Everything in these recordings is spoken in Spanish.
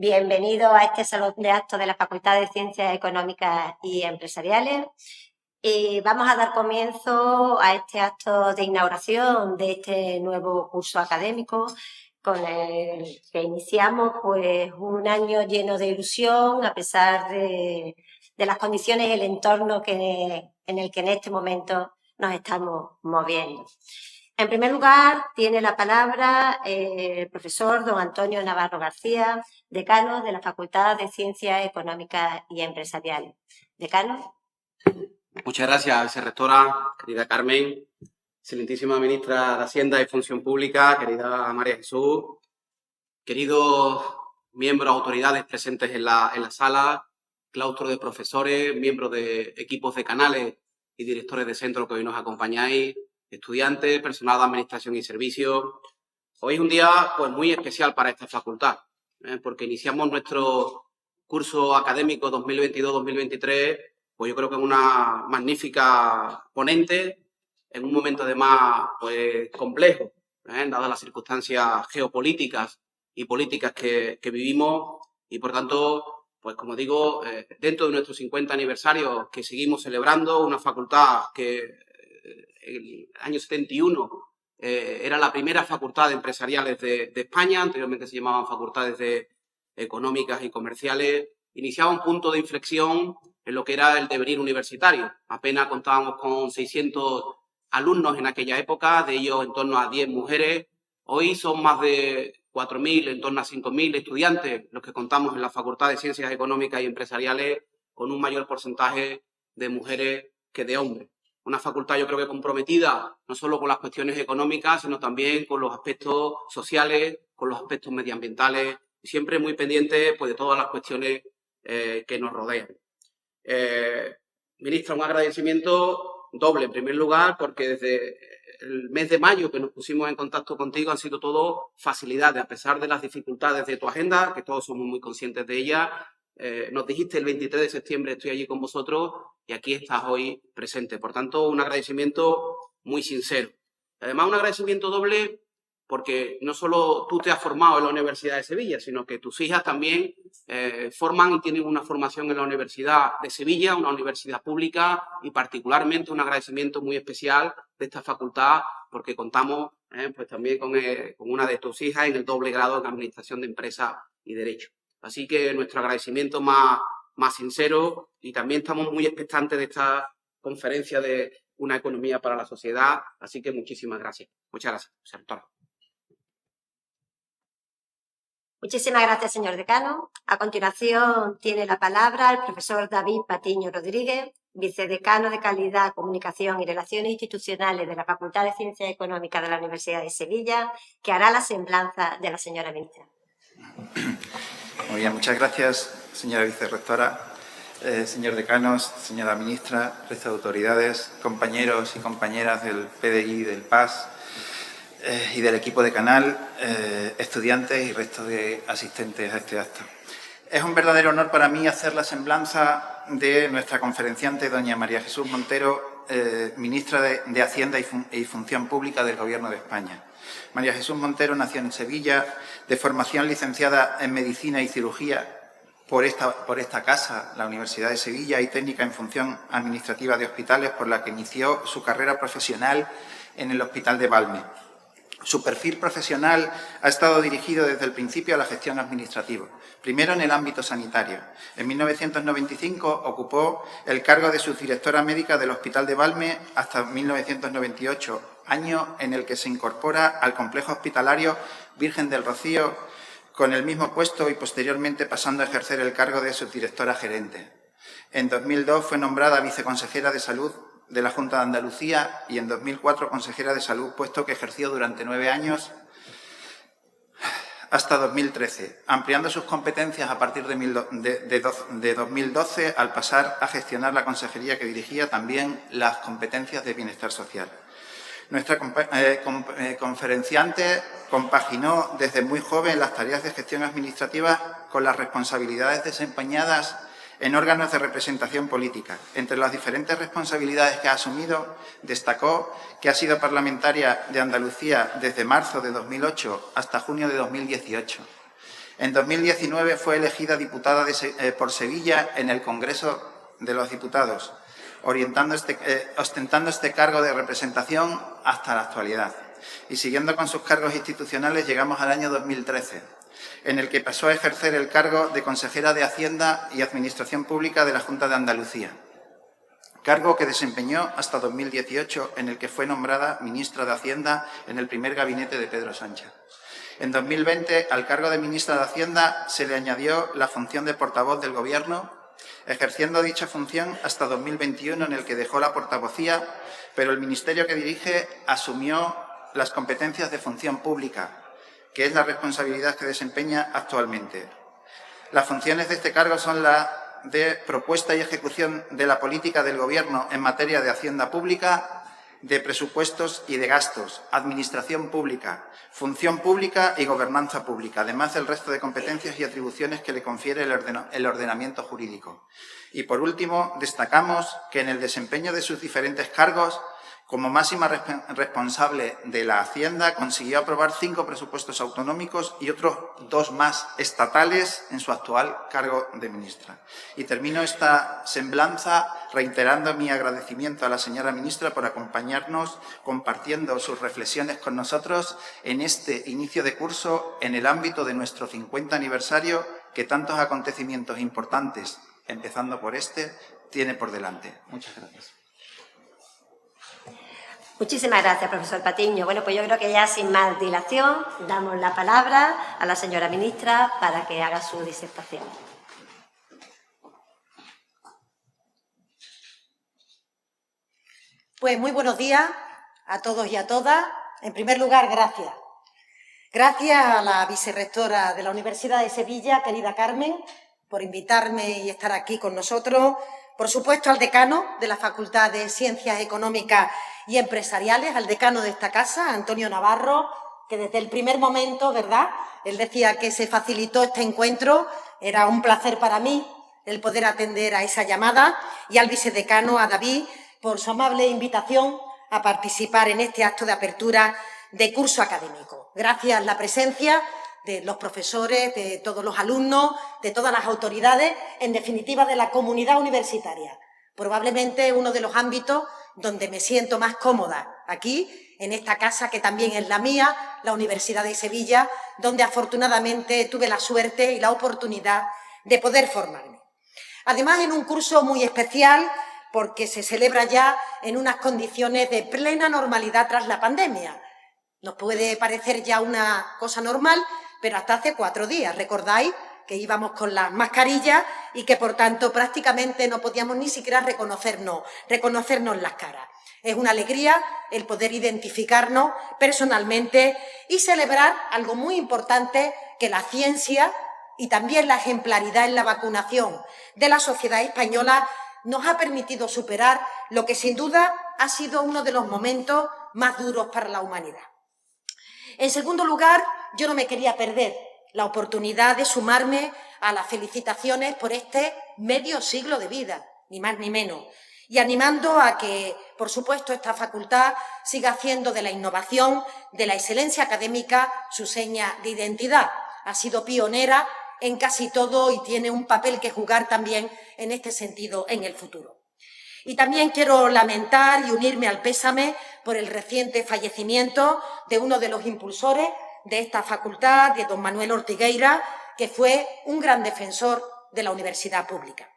Bienvenido a este salón de actos de la Facultad de Ciencias Económicas y Empresariales. Vamos a dar comienzo a este acto de inauguración de este nuevo curso académico con el que iniciamos pues, un año lleno de ilusión a pesar de las condiciones y el entorno en el que en este momento nos estamos moviendo. En primer lugar, tiene la palabra el profesor don Antonio Navarro García, decano de la Facultad de Ciencias Económicas y Empresariales. Decano. Muchas gracias, vicerrectora, querida Carmen, excelentísima ministra de Hacienda y Función Pública, querida María Jesús, queridos miembros, autoridades presentes en la sala, claustro de profesores, miembros de equipos de canales y directores de centros que hoy nos acompañáis, estudiantes, personal de administración y servicios. Hoy es un día pues, muy especial para esta facultad, porque iniciamos nuestro curso académico 2022-2023, pues yo creo que es una magnífica ponente, en un momento además pues, complejo, dadas las circunstancias geopolíticas y políticas que vivimos, y por tanto, pues como digo, dentro de nuestro 50 aniversario que seguimos celebrando, una facultad que el año 71 era la primera facultad de empresariales de España, anteriormente se llamaban facultades de económicas y comerciales, iniciaba un punto de inflexión en lo que era el devenir universitario. Apenas contábamos con 600 alumnos en aquella época, de ellos en torno a 10 mujeres. Hoy son más de 4.000, en torno a 5.000 estudiantes los que contamos en la Facultad de Ciencias Económicas y Empresariales, con un mayor porcentaje de mujeres que de hombres. Una facultad yo creo que comprometida no solo con las cuestiones económicas, sino también con los aspectos sociales, con los aspectos medioambientales, y siempre muy pendiente pues, de todas las cuestiones que nos rodean. Ministra, un agradecimiento doble, en primer lugar, porque desde el mes de mayo que nos pusimos en contacto contigo han sido todo facilidades, a pesar de las dificultades de tu agenda, que todos somos muy conscientes de ellas. Nos dijiste el 23 de septiembre estoy allí con vosotros y aquí estás hoy presente. Por tanto, un agradecimiento muy sincero. Además, un agradecimiento doble porque no solo tú te has formado en la Universidad de Sevilla, sino que tus hijas también forman y tienen una formación en la Universidad de Sevilla, una universidad pública, y particularmente un agradecimiento muy especial de esta facultad porque contamos pues también con una de tus hijas en el doble grado en Administración de Empresas y Derecho. Así que nuestro agradecimiento más sincero, y también estamos muy expectantes de esta conferencia de una economía para la sociedad. Así que muchísimas gracias. Muchas gracias, sector. Muchísimas gracias, señor decano. A continuación tiene la palabra el profesor David Patiño Rodríguez, vicedecano de Calidad, Comunicación y Relaciones Institucionales de la Facultad de Ciencias Económicas de la Universidad de Sevilla, que hará la semblanza de la señora ministra. Muy bien, muchas gracias, señora vicerrectora, señor decano, señora ministra, resto de autoridades, compañeros y compañeras del PDI, del PAS y del equipo de canal, estudiantes y resto de asistentes a este acto. Es un verdadero honor para mí hacer la semblanza de nuestra conferenciante, doña María Jesús Montero, ministra de Hacienda y Función Pública del Gobierno de España. María Jesús Montero nació en Sevilla, de formación licenciada en Medicina y Cirugía por esta casa, la Universidad de Sevilla, y técnica en Función Administrativa de Hospitales, por la que inició su carrera profesional en el Hospital de Valme. Su perfil profesional ha estado dirigido desde el principio a la gestión administrativa, primero en el ámbito sanitario. En 1995 ocupó el cargo de subdirectora médica del Hospital de Valme hasta 1998, año en el que se incorpora al complejo hospitalario Virgen del Rocío con el mismo puesto y posteriormente pasando a ejercer el cargo de subdirectora gerente. En 2002 fue nombrada viceconsejera de Salud de la Junta de Andalucía y en 2004 consejera de Salud, puesto que ejerció durante 9 años hasta 2013, ampliando sus competencias a partir de 2012 al pasar a gestionar la consejería que dirigía, también las competencias de bienestar social. Nuestra conferenciante compaginó desde muy joven las tareas de gestión administrativa con las responsabilidades desempeñadas en órganos de representación política. Entre las diferentes responsabilidades que ha asumido, destacó que ha sido parlamentaria de Andalucía desde marzo de 2008 hasta junio de 2018. En 2019 fue elegida diputada por Sevilla en el Congreso de los Diputados, ostentando este cargo de representación hasta la actualidad. Y siguiendo con sus cargos institucionales llegamos al año 2013, en el que pasó a ejercer el cargo de consejera de Hacienda y Administración Pública de la Junta de Andalucía, cargo que desempeñó hasta 2018, en el que fue nombrada ministra de Hacienda en el primer gabinete de Pedro Sánchez. En 2020, al cargo de ministra de Hacienda se le añadió la función de portavoz del Gobierno, ejerciendo dicha función hasta 2021, en el que dejó la portavocía, pero el ministerio que dirige asumió las competencias de función pública, que es la responsabilidad que desempeña actualmente. Las funciones de este cargo son la de propuesta y ejecución de la política del Gobierno en materia de hacienda pública, de presupuestos y de gastos, administración pública, función pública y gobernanza pública, además del resto de competencias y atribuciones que le confiere el ordenamiento jurídico. Y, por último, destacamos que en el desempeño de sus diferentes cargos, como máxima responsable de la Hacienda, consiguió aprobar 5 presupuestos autonómicos y otros 2 más estatales en su actual cargo de ministra. Y termino esta semblanza reiterando mi agradecimiento a la señora ministra por acompañarnos, compartiendo sus reflexiones con nosotros en este inicio de curso en el ámbito de nuestro 50 aniversario que tantos acontecimientos importantes, empezando por este, tiene por delante. Muchas gracias. Muchísimas gracias, profesor Patiño. Bueno, pues yo creo que ya sin más dilación damos la palabra a la señora ministra para que haga su disertación. Pues muy buenos días a todos y a todas. En primer lugar, gracias. Gracias a la vicerrectora de la Universidad de Sevilla, querida Carmen, por invitarme y estar aquí con nosotros. Por supuesto, al decano de la Facultad de Ciencias Económicas y Empresariales, al decano de esta casa, Antonio Navarro, que desde el primer momento, ¿verdad?, él decía que se facilitó este encuentro. Era un placer para mí el poder atender a esa llamada, y al vicedecano, a David, por su amable invitación a participar en este acto de apertura de curso académico. Gracias a la presencia de los profesores, de todos los alumnos, de todas las autoridades, en definitiva de la comunidad universitaria. Probablemente uno de los ámbitos donde me siento más cómoda, aquí, en esta casa que también es la mía, la Universidad de Sevilla, donde afortunadamente tuve la suerte y la oportunidad de poder formarme. Además, en un curso muy especial, porque se celebra ya en unas condiciones de plena normalidad tras la pandemia. Nos puede parecer ya una cosa normal, pero hasta hace 4 días, ¿recordáis?, que íbamos con las mascarillas y que, por tanto, prácticamente no podíamos ni siquiera reconocernos las caras. Es una alegría el poder identificarnos personalmente y celebrar algo muy importante, que la ciencia y también la ejemplaridad en la vacunación de la sociedad española nos ha permitido superar lo que sin duda ha sido uno de los momentos más duros para la humanidad. En segundo lugar, yo no me quería perder la oportunidad de sumarme a las felicitaciones por este medio siglo de vida, ni más ni menos, y animando a que, por supuesto, esta facultad siga haciendo de la innovación, de la excelencia académica, su seña de identidad. Ha sido pionera en casi todo y tiene un papel que jugar también en este sentido en el futuro. Y también quiero lamentar y unirme al pésame por el reciente fallecimiento de uno de los impulsores de esta facultad, de don Manuel Ortigueira, que fue un gran defensor de la universidad pública.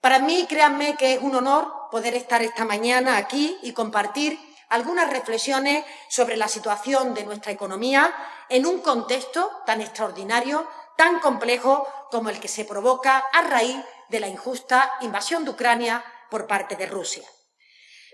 Para mí, créanme que es un honor poder estar esta mañana aquí y compartir algunas reflexiones sobre la situación de nuestra economía en un contexto tan extraordinario, tan complejo como el que se provoca a raíz de la injusta invasión de Ucrania por parte de Rusia.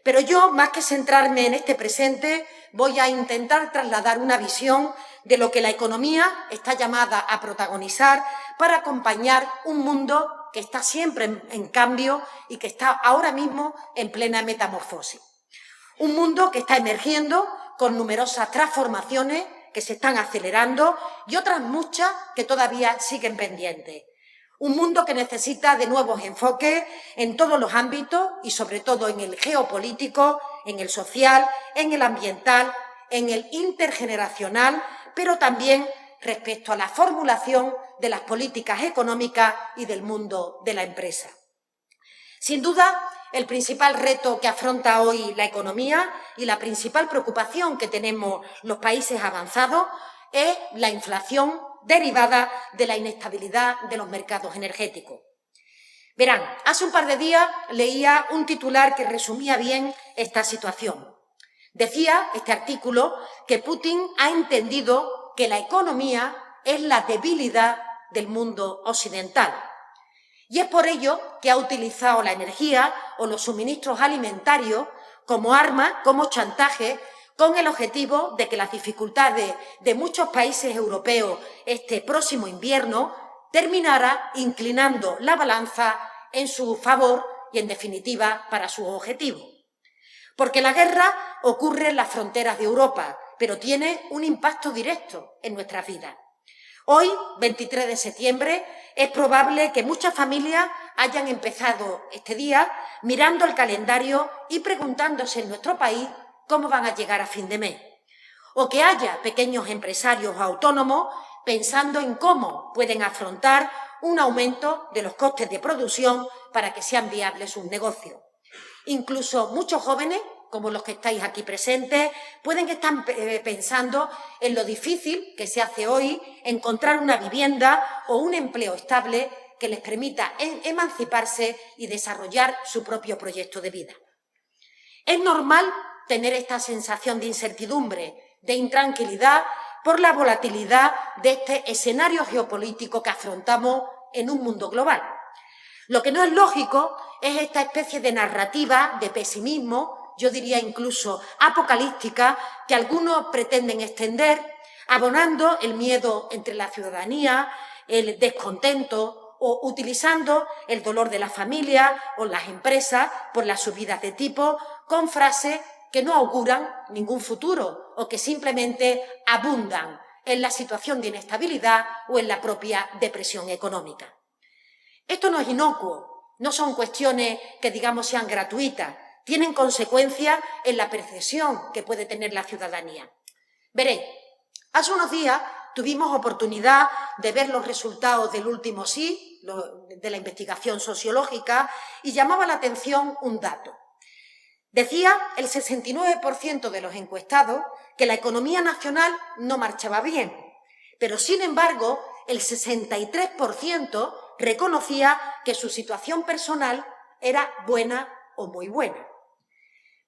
Pero yo, más que centrarme en este presente, voy a intentar trasladar una visión de lo que la economía está llamada a protagonizar para acompañar un mundo que está siempre en cambio y que está ahora mismo en plena metamorfosis. Un mundo que está emergiendo con numerosas transformaciones que se están acelerando y otras muchas que todavía siguen pendientes. Un mundo que necesita de nuevos enfoques en todos los ámbitos y sobre todo en el geopolítico, en el social, en el ambiental, en el intergeneracional, pero también respecto a la formulación de las políticas económicas y del mundo de la empresa. Sin duda, el principal reto que afronta hoy la economía y la principal preocupación que tenemos los países avanzados es la inflación derivada de la inestabilidad de los mercados energéticos. Verán, hace un par de días leía un titular que resumía bien esta situación. Decía este artículo que Putin ha entendido que la economía es la debilidad del mundo occidental. Y es por ello que ha utilizado la energía o los suministros alimentarios como arma, como chantaje, con el objetivo de que las dificultades de muchos países europeos este próximo invierno terminara inclinando la balanza en su favor y, en definitiva, para sus objetivos. Porque la guerra ocurre en las fronteras de Europa, pero tiene un impacto directo en nuestras vidas. Hoy, 23 de septiembre, es probable que muchas familias hayan empezado este día mirando el calendario y preguntándose en nuestro país cómo van a llegar a fin de mes. O que haya pequeños empresarios autónomos pensando en cómo pueden afrontar un aumento de los costes de producción para que sean viables sus negocios. Incluso muchos jóvenes, como los que estáis aquí presentes, pueden estar pensando en lo difícil que se hace hoy encontrar una vivienda o un empleo estable que les permita emanciparse y desarrollar su propio proyecto de vida. Es normal tener esta sensación de incertidumbre, de intranquilidad por la volatilidad de este escenario geopolítico que afrontamos en un mundo global. Lo que no es lógico es esta especie de narrativa de pesimismo, yo diría incluso apocalíptica, que algunos pretenden extender, abonando el miedo entre la ciudadanía, el descontento o utilizando el dolor de la familia o las empresas por las subidas de tipo con frases que no auguran ningún futuro o que simplemente abundan en la situación de inestabilidad o en la propia depresión económica. Esto no es inocuo, no son cuestiones que, digamos, sean gratuitas, tienen consecuencias en la percepción que puede tener la ciudadanía. Veréis, hace unos días tuvimos oportunidad de ver los resultados del último SIE, de la investigación sociológica, y llamaba la atención un dato. Decía el 69% de los encuestados que la economía nacional no marchaba bien, pero, sin embargo, el 63% reconocía que su situación personal era buena o muy buena.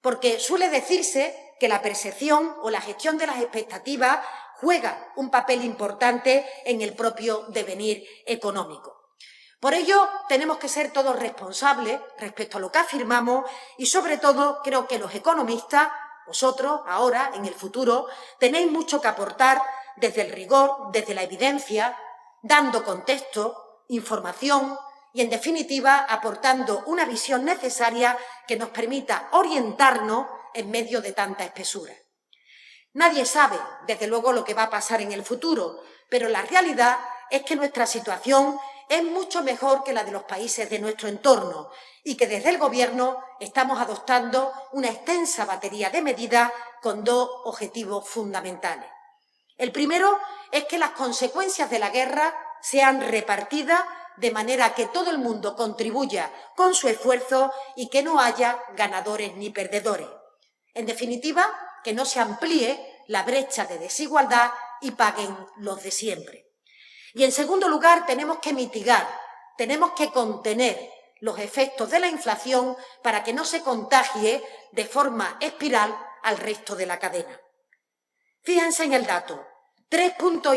Porque suele decirse que la percepción o la gestión de las expectativas juega un papel importante en el propio devenir económico. Por ello, tenemos que ser todos responsables respecto a lo que afirmamos y, sobre todo, creo que los economistas, vosotros, ahora, en el futuro, tenéis mucho que aportar desde el rigor, desde la evidencia, dando contexto, información y, en definitiva, aportando una visión necesaria que nos permita orientarnos en medio de tanta espesura. Nadie sabe, desde luego, lo que va a pasar en el futuro, pero la realidad es que nuestra situación es mucho mejor que la de los países de nuestro entorno y que desde el Gobierno estamos adoptando una extensa batería de medidas con dos objetivos fundamentales. El primero es que las consecuencias de la guerra sean repartidas de manera que todo el mundo contribuya con su esfuerzo y que no haya ganadores ni perdedores. En definitiva, que no se amplíe la brecha de desigualdad y paguen los de siempre. Y, en segundo lugar, tenemos que mitigar, tenemos que contener los efectos de la inflación para que no se contagie de forma espiral al resto de la cadena. Fíjense en el dato, 3,5 puntos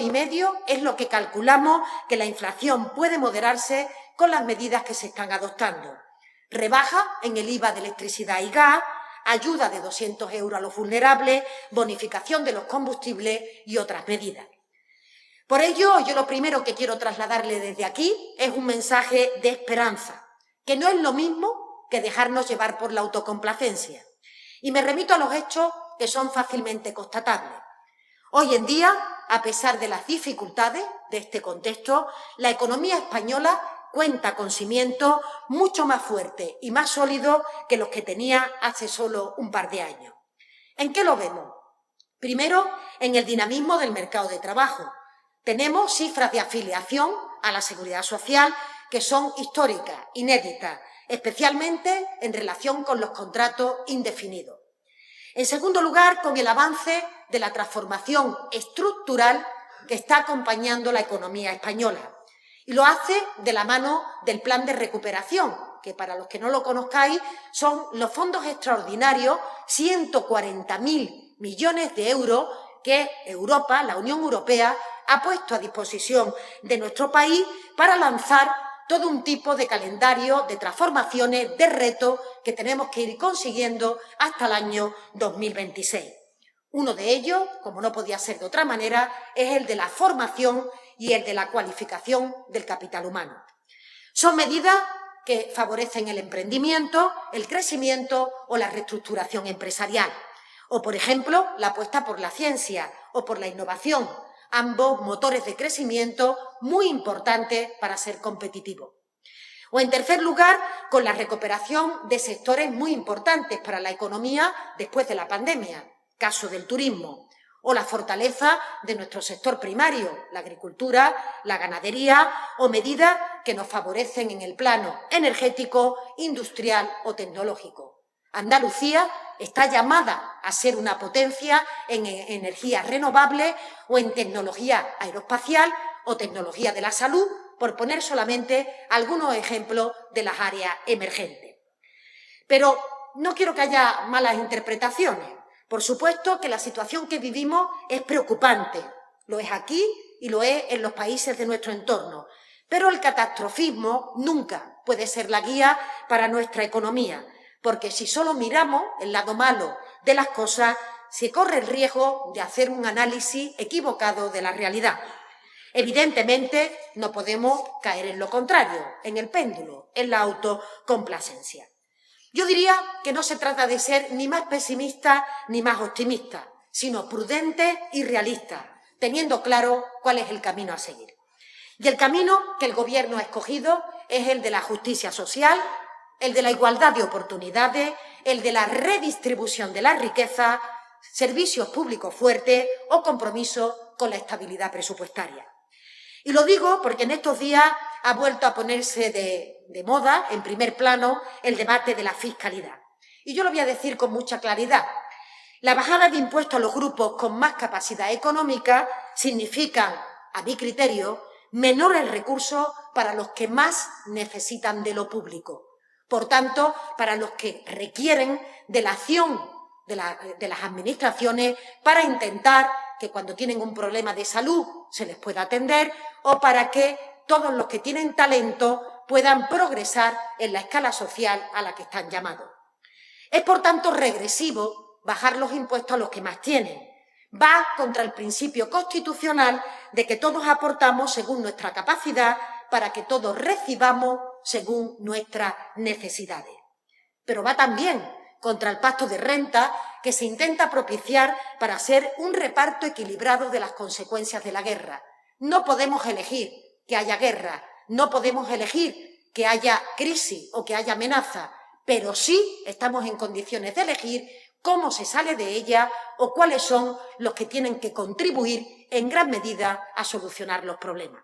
es lo que calculamos que la inflación puede moderarse con las medidas que se están adoptando. Rebaja en el IVA de electricidad y gas, ayuda de 200 euros a los vulnerables, bonificación de los combustibles y otras medidas. Por ello, yo lo primero que quiero trasladarle desde aquí es un mensaje de esperanza, que no es lo mismo que dejarnos llevar por la autocomplacencia. Y me remito a los hechos que son fácilmente constatables. Hoy en día, a pesar de las dificultades de este contexto, la economía española cuenta con cimientos mucho más fuertes y más sólidos que los que tenía hace solo un par de años. ¿En qué lo vemos? Primero, en el dinamismo del mercado de trabajo. Tenemos cifras de afiliación a la Seguridad Social que son históricas, inéditas, especialmente en relación con los contratos indefinidos. En segundo lugar, con el avance de la transformación estructural que está acompañando la economía española. Y lo hace de la mano del Plan de Recuperación, que para los que no lo conozcáis son los fondos extraordinarios, 140.000 millones de euros que Europa, la Unión Europea, ha puesto a disposición de nuestro país para lanzar todo un tipo de calendario, de transformaciones, de retos que tenemos que ir consiguiendo hasta el año 2026. Uno de ellos, como no podía ser de otra manera, es el de la formación y el de la cualificación del capital humano. Son medidas que favorecen el emprendimiento, el crecimiento o la reestructuración empresarial. O, por ejemplo, la apuesta por la ciencia o por la innovación, ambos motores de crecimiento muy importantes para ser competitivos. O, en tercer lugar, con la recuperación de sectores muy importantes para la economía después de la pandemia, caso del turismo, o la fortaleza de nuestro sector primario, la agricultura, la ganadería, o medidas que nos favorecen en el plano energético, industrial o tecnológico. Andalucía está llamada a ser una potencia en energías renovables o en tecnología aeroespacial o tecnología de la salud, por poner solamente algunos ejemplos de las áreas emergentes. Pero no quiero que haya malas interpretaciones. Por supuesto que la situación que vivimos es preocupante, lo es aquí y lo es en los países de nuestro entorno, pero el catastrofismo nunca puede ser la guía para nuestra economía, porque si solo miramos el lado malo de las cosas, se corre el riesgo de hacer un análisis equivocado de la realidad. Evidentemente, no podemos caer en lo contrario, en el péndulo, en la autocomplacencia. Yo diría que no se trata de ser ni más pesimista ni más optimista, sino prudente y realista, teniendo claro cuál es el camino a seguir. Y el camino que el Gobierno ha escogido es el de la justicia social, el de la igualdad de oportunidades, el de la redistribución de la riqueza, servicios públicos fuertes o compromiso con la estabilidad presupuestaria. Y lo digo porque en estos días ha vuelto a ponerse de moda, en primer plano, el debate de la fiscalidad. Y yo lo voy a decir con mucha claridad. La bajada de impuestos a los grupos con más capacidad económica significan, a mi criterio, menores recursos para los que más necesitan de lo público. Por tanto, para los que requieren de la acción de las administraciones para intentar que cuando tienen un problema de salud se les pueda atender o para que todos los que tienen talento puedan progresar en la escala social a la que están llamados. Es, por tanto, regresivo bajar los impuestos a los que más tienen. Va contra el principio constitucional de que todos aportamos según nuestra capacidad para que todos recibamos según nuestras necesidades. Pero va también contra el pacto de renta que se intenta propiciar para hacer un reparto equilibrado de las consecuencias de la guerra. No podemos elegir que haya guerra, no podemos elegir que haya crisis o que haya amenaza, pero sí estamos en condiciones de elegir cómo se sale de ella o cuáles son los que tienen que contribuir en gran medida a solucionar los problemas.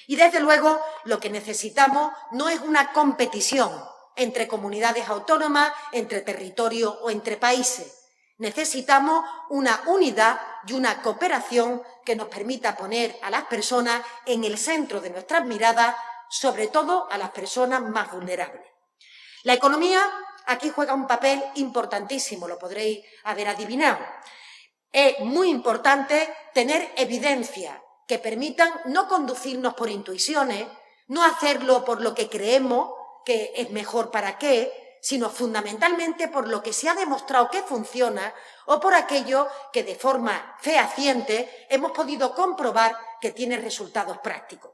Y, desde luego, lo que necesitamos no es una competición entre comunidades autónomas, entre territorios o entre países. Necesitamos una unidad y una cooperación que nos permita poner a las personas en el centro de nuestras miradas, sobre todo a las personas más vulnerables. La economía aquí juega un papel importantísimo, lo podréis haber adivinado. Es muy importante tener evidencia que permitan no conducirnos por intuiciones, no hacerlo por lo que creemos que es mejor para qué, sino fundamentalmente por lo que se ha demostrado que funciona o por aquello que de forma fehaciente hemos podido comprobar que tiene resultados prácticos.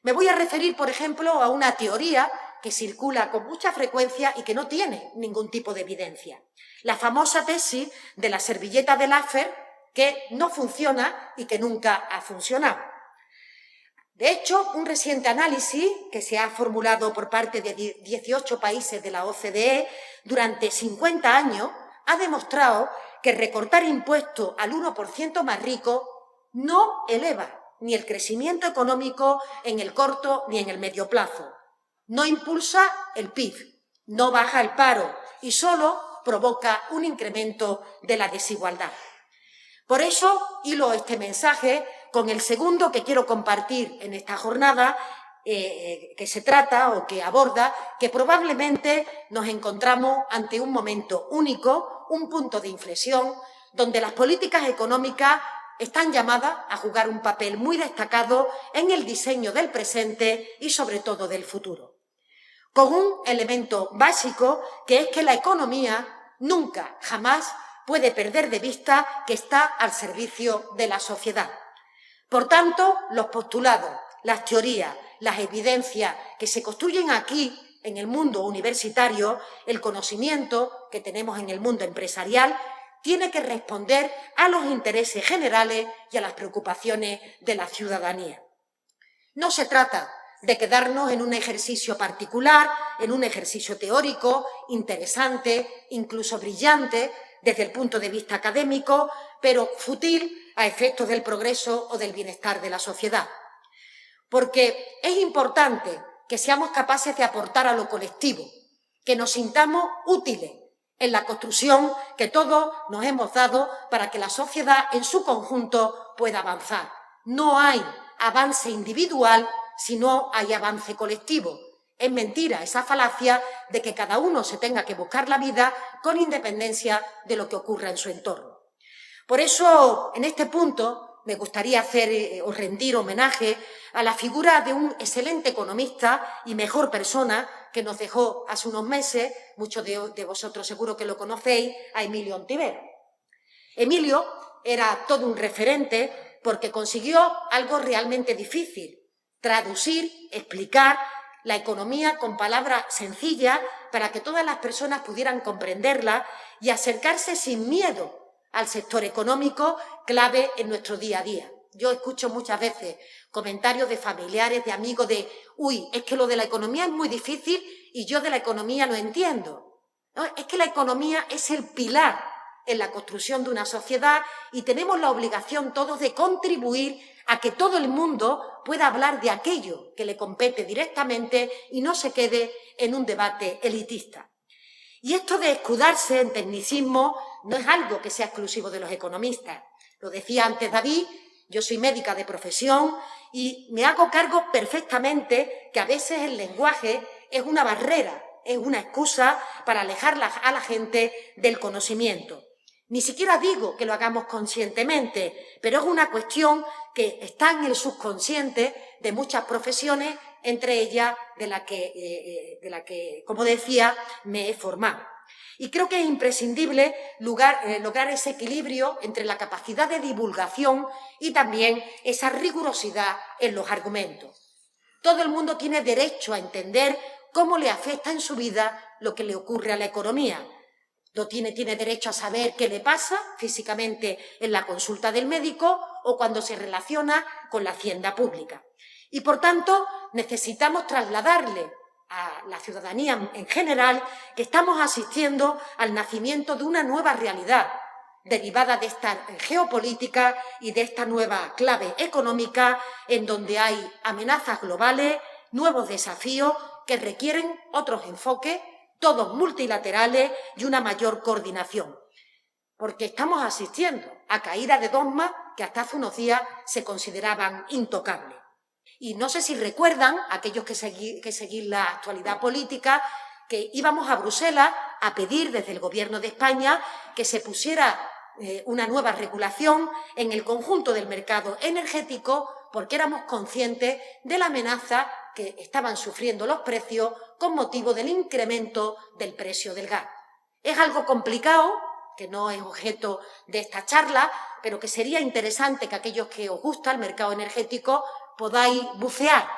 Me voy a referir, por ejemplo, a una teoría que circula con mucha frecuencia y que no tiene ningún tipo de evidencia. La famosa tesis de la servilleta de Laffer, que no funciona y que nunca ha funcionado. De hecho, un reciente análisis que se ha formulado por parte de 18 países de la OCDE durante 50 años ha demostrado que recortar impuestos al 1% más rico no eleva ni el crecimiento económico en el corto ni en el medio plazo. No impulsa el PIB, no baja el paro y solo provoca un incremento de la desigualdad. Por eso hilo este mensaje con el segundo que quiero compartir en esta jornada, que se trata o que aborda que probablemente nos encontramos ante un momento único, un punto de inflexión, donde las políticas económicas están llamadas a jugar un papel muy destacado en el diseño del presente y, sobre todo, del futuro. Con un elemento básico, que es que la economía nunca, jamás, puede perder de vista que está al servicio de la sociedad. Por tanto, los postulados, las teorías, las evidencias que se construyen aquí en el mundo universitario, el conocimiento que tenemos en el mundo empresarial, tiene que responder a los intereses generales y a las preocupaciones de la ciudadanía. No se trata de quedarnos en un ejercicio particular, en un ejercicio teórico, interesante, incluso brillante, desde el punto de vista académico, pero fútil a efectos del progreso o del bienestar de la sociedad. Porque es importante que seamos capaces de aportar a lo colectivo, que nos sintamos útiles en la construcción que todos nos hemos dado para que la sociedad en su conjunto pueda avanzar. No hay avance individual si no hay avance colectivo. Es mentira esa falacia de que cada uno se tenga que buscar la vida con independencia de lo que ocurra en su entorno. Por eso, en este punto, me gustaría hacer o rendir homenaje a la figura de un excelente economista y mejor persona que nos dejó hace unos meses, muchos de vosotros seguro que lo conocéis, a Emilio Ontiveros. Emilio era todo un referente porque consiguió algo realmente difícil: traducir, explicar la economía con palabras sencillas para que todas las personas pudieran comprenderla y acercarse sin miedo al sector económico clave en nuestro día a día. Yo escucho muchas veces comentarios de familiares, de amigos, de «Uy, es que lo de la economía es muy difícil y yo de la economía no entiendo». ¿No? Es que la economía es el pilar en la construcción de una sociedad y tenemos la obligación todos de contribuir a que todo el mundo pueda hablar de aquello que le compete directamente y no se quede en un debate elitista. Y esto de escudarse en tecnicismo no es algo que sea exclusivo de los economistas. Lo decía antes David, yo soy médica de profesión y me hago cargo perfectamente que a veces el lenguaje es una barrera, es una excusa para alejar a la gente del conocimiento. Ni siquiera digo que lo hagamos conscientemente, pero es una cuestión que está en el subconsciente de muchas profesiones, entre ellas de la que, como decía, me he formado. Y creo que es imprescindible lograr ese equilibrio entre la capacidad de divulgación y también esa rigurosidad en los argumentos. Todo el mundo tiene derecho a entender cómo le afecta en su vida lo que le ocurre a la economía. Tiene derecho a saber qué le pasa físicamente en la consulta del médico o cuando se relaciona con la hacienda pública. Y, por tanto, necesitamos trasladarle a la ciudadanía en general que estamos asistiendo al nacimiento de una nueva realidad derivada de esta geopolítica y de esta nueva clave económica en donde hay amenazas globales, nuevos desafíos que requieren otros enfoques, todos multilaterales y una mayor coordinación. Porque estamos asistiendo a caída de dogmas que hasta hace unos días se consideraban intocables. Y no sé si recuerdan, aquellos que seguís la actualidad política, que íbamos a Bruselas a pedir desde el Gobierno de España que se pusiera una nueva regulación en el conjunto del mercado energético porque éramos conscientes de la amenaza que estaban sufriendo los precios con motivo del incremento del precio del gas. Es algo complicado, que no es objeto de esta charla, pero que sería interesante que aquellos que os gusta el mercado energético podáis bucear,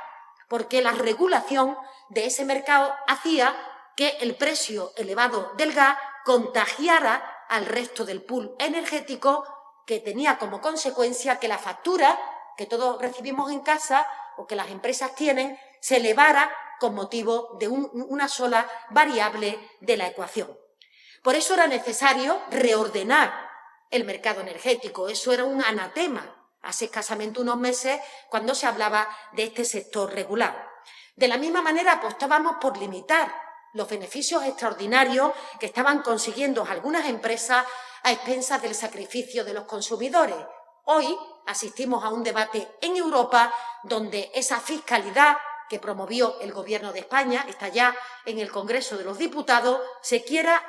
porque la regulación de ese mercado hacía que el precio elevado del gas contagiara al resto del pool energético, que tenía como consecuencia que la factura que todos recibimos en casa o que las empresas tienen se elevara con motivo de una sola variable de la ecuación. Por eso era necesario reordenar el mercado energético, eso era un anatema hace escasamente unos meses, cuando se hablaba de este sector regulado. De la misma manera, apostábamos por limitar los beneficios extraordinarios que estaban consiguiendo algunas empresas a expensas del sacrificio de los consumidores. Hoy asistimos a un debate en Europa donde esa fiscalidad que promovió el Gobierno de España, está ya en el Congreso de los Diputados, se quiera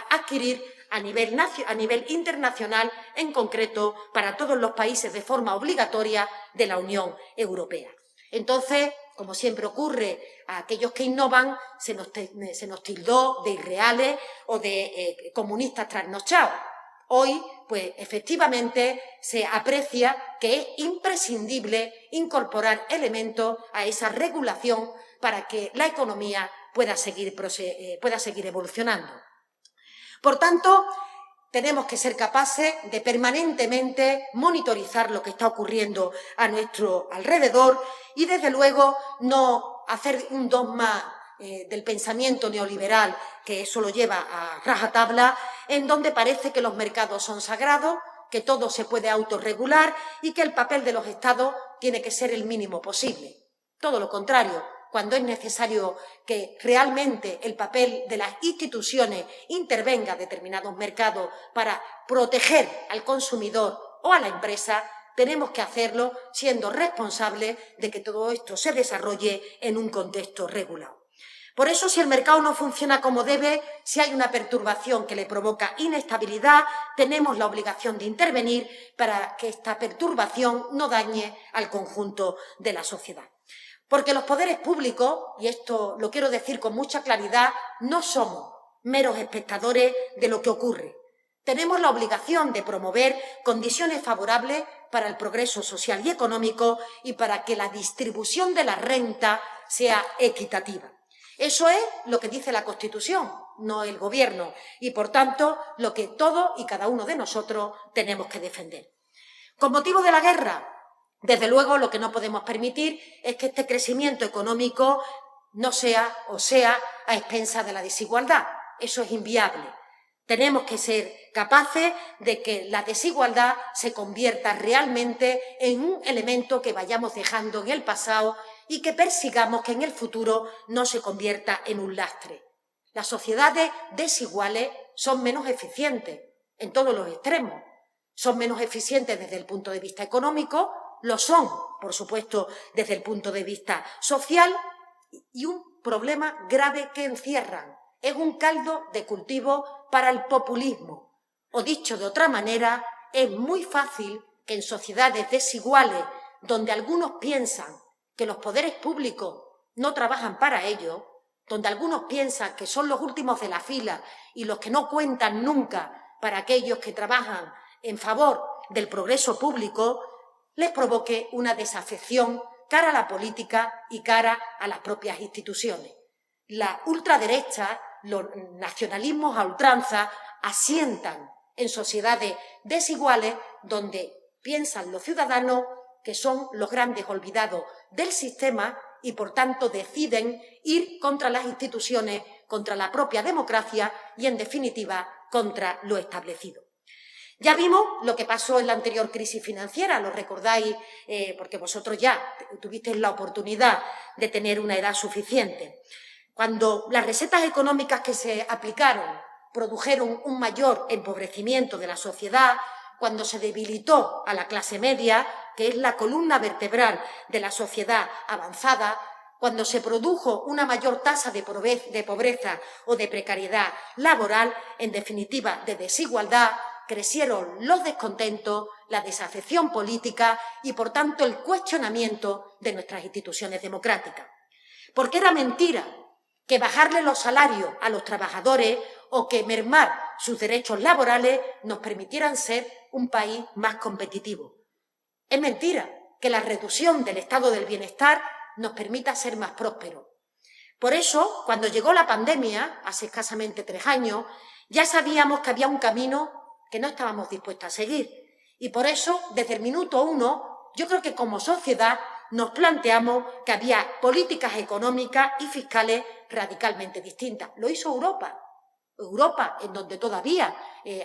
adquirir a nivel internacional, en concreto para todos los países de forma obligatoria de la Unión Europea. Entonces, como siempre ocurre, a aquellos que innovan se nos tildó de irreales o de comunistas trasnochados. Hoy, pues, efectivamente, se aprecia que es imprescindible incorporar elementos a esa regulación para que la economía pueda seguir evolucionando. Por tanto, tenemos que ser capaces de permanentemente monitorizar lo que está ocurriendo a nuestro alrededor y, desde luego, no hacer un dogma del pensamiento neoliberal que eso lo lleva a rajatabla, en donde parece que los mercados son sagrados, que todo se puede autorregular y que el papel de los Estados tiene que ser el mínimo posible. Todo lo contrario, cuando es necesario que realmente el papel de las instituciones intervenga en determinados mercados para proteger al consumidor o a la empresa, tenemos que hacerlo siendo responsables de que todo esto se desarrolle en un contexto regulado. Por eso, si el mercado no funciona como debe, si hay una perturbación que le provoca inestabilidad, tenemos la obligación de intervenir para que esta perturbación no dañe al conjunto de la sociedad. Porque los poderes públicos, y esto lo quiero decir con mucha claridad, no somos meros espectadores de lo que ocurre. Tenemos la obligación de promover condiciones favorables para el progreso social y económico y para que la distribución de la renta sea equitativa. Eso es lo que dice la Constitución, no el Gobierno, y, por tanto, lo que todos y cada uno de nosotros tenemos que defender. Con motivo de la guerra, desde luego, lo que no podemos permitir es que este crecimiento económico no sea a expensas de la desigualdad. Eso es inviable. Tenemos que ser capaces de que la desigualdad se convierta realmente en un elemento que vayamos dejando en el pasado y que persigamos que en el futuro no se convierta en un lastre. Las sociedades desiguales son menos eficientes en todos los extremos. Son menos eficientes desde el punto de vista económico, lo son, por supuesto, desde el punto de vista social, y un problema grave que encierran. Es un caldo de cultivo para el populismo. O dicho de otra manera, es muy fácil que en sociedades desiguales, donde algunos piensan que los poderes públicos no trabajan para ello, donde algunos piensan que son los últimos de la fila y los que no cuentan nunca para aquellos que trabajan en favor del progreso público, les provoque una desafección cara a la política y cara a las propias instituciones. La ultraderecha, los nacionalismos a ultranza, asientan en sociedades desiguales donde piensan los ciudadanos que son los grandes olvidados del sistema y, por tanto, deciden ir contra las instituciones, contra la propia democracia y, en definitiva, contra lo establecido. Ya vimos lo que pasó en la anterior crisis financiera, lo recordáis, porque vosotros ya tuvisteis la oportunidad de tener una edad suficiente. Cuando las recetas económicas que se aplicaron produjeron un mayor empobrecimiento de la sociedad, cuando se debilitó a la clase media, que es la columna vertebral de la sociedad avanzada, cuando se produjo una mayor tasa de pobreza o de precariedad laboral, en definitiva de desigualdad, crecieron los descontentos, la desafección política y, por tanto, el cuestionamiento de nuestras instituciones democráticas. Porque era mentira que bajarle los salarios a los trabajadores o que mermar sus derechos laborales nos permitieran ser un país más competitivo. Es mentira que la reducción del estado del bienestar nos permita ser más prósperos. Por eso, cuando llegó la pandemia, hace escasamente 3 años, ya sabíamos que había un camino que no estábamos dispuestos a seguir. Y por eso, desde el minuto 1, yo creo que como sociedad nos planteamos que había políticas económicas y fiscales radicalmente distintas. Lo hizo Europa. Europa, en donde todavía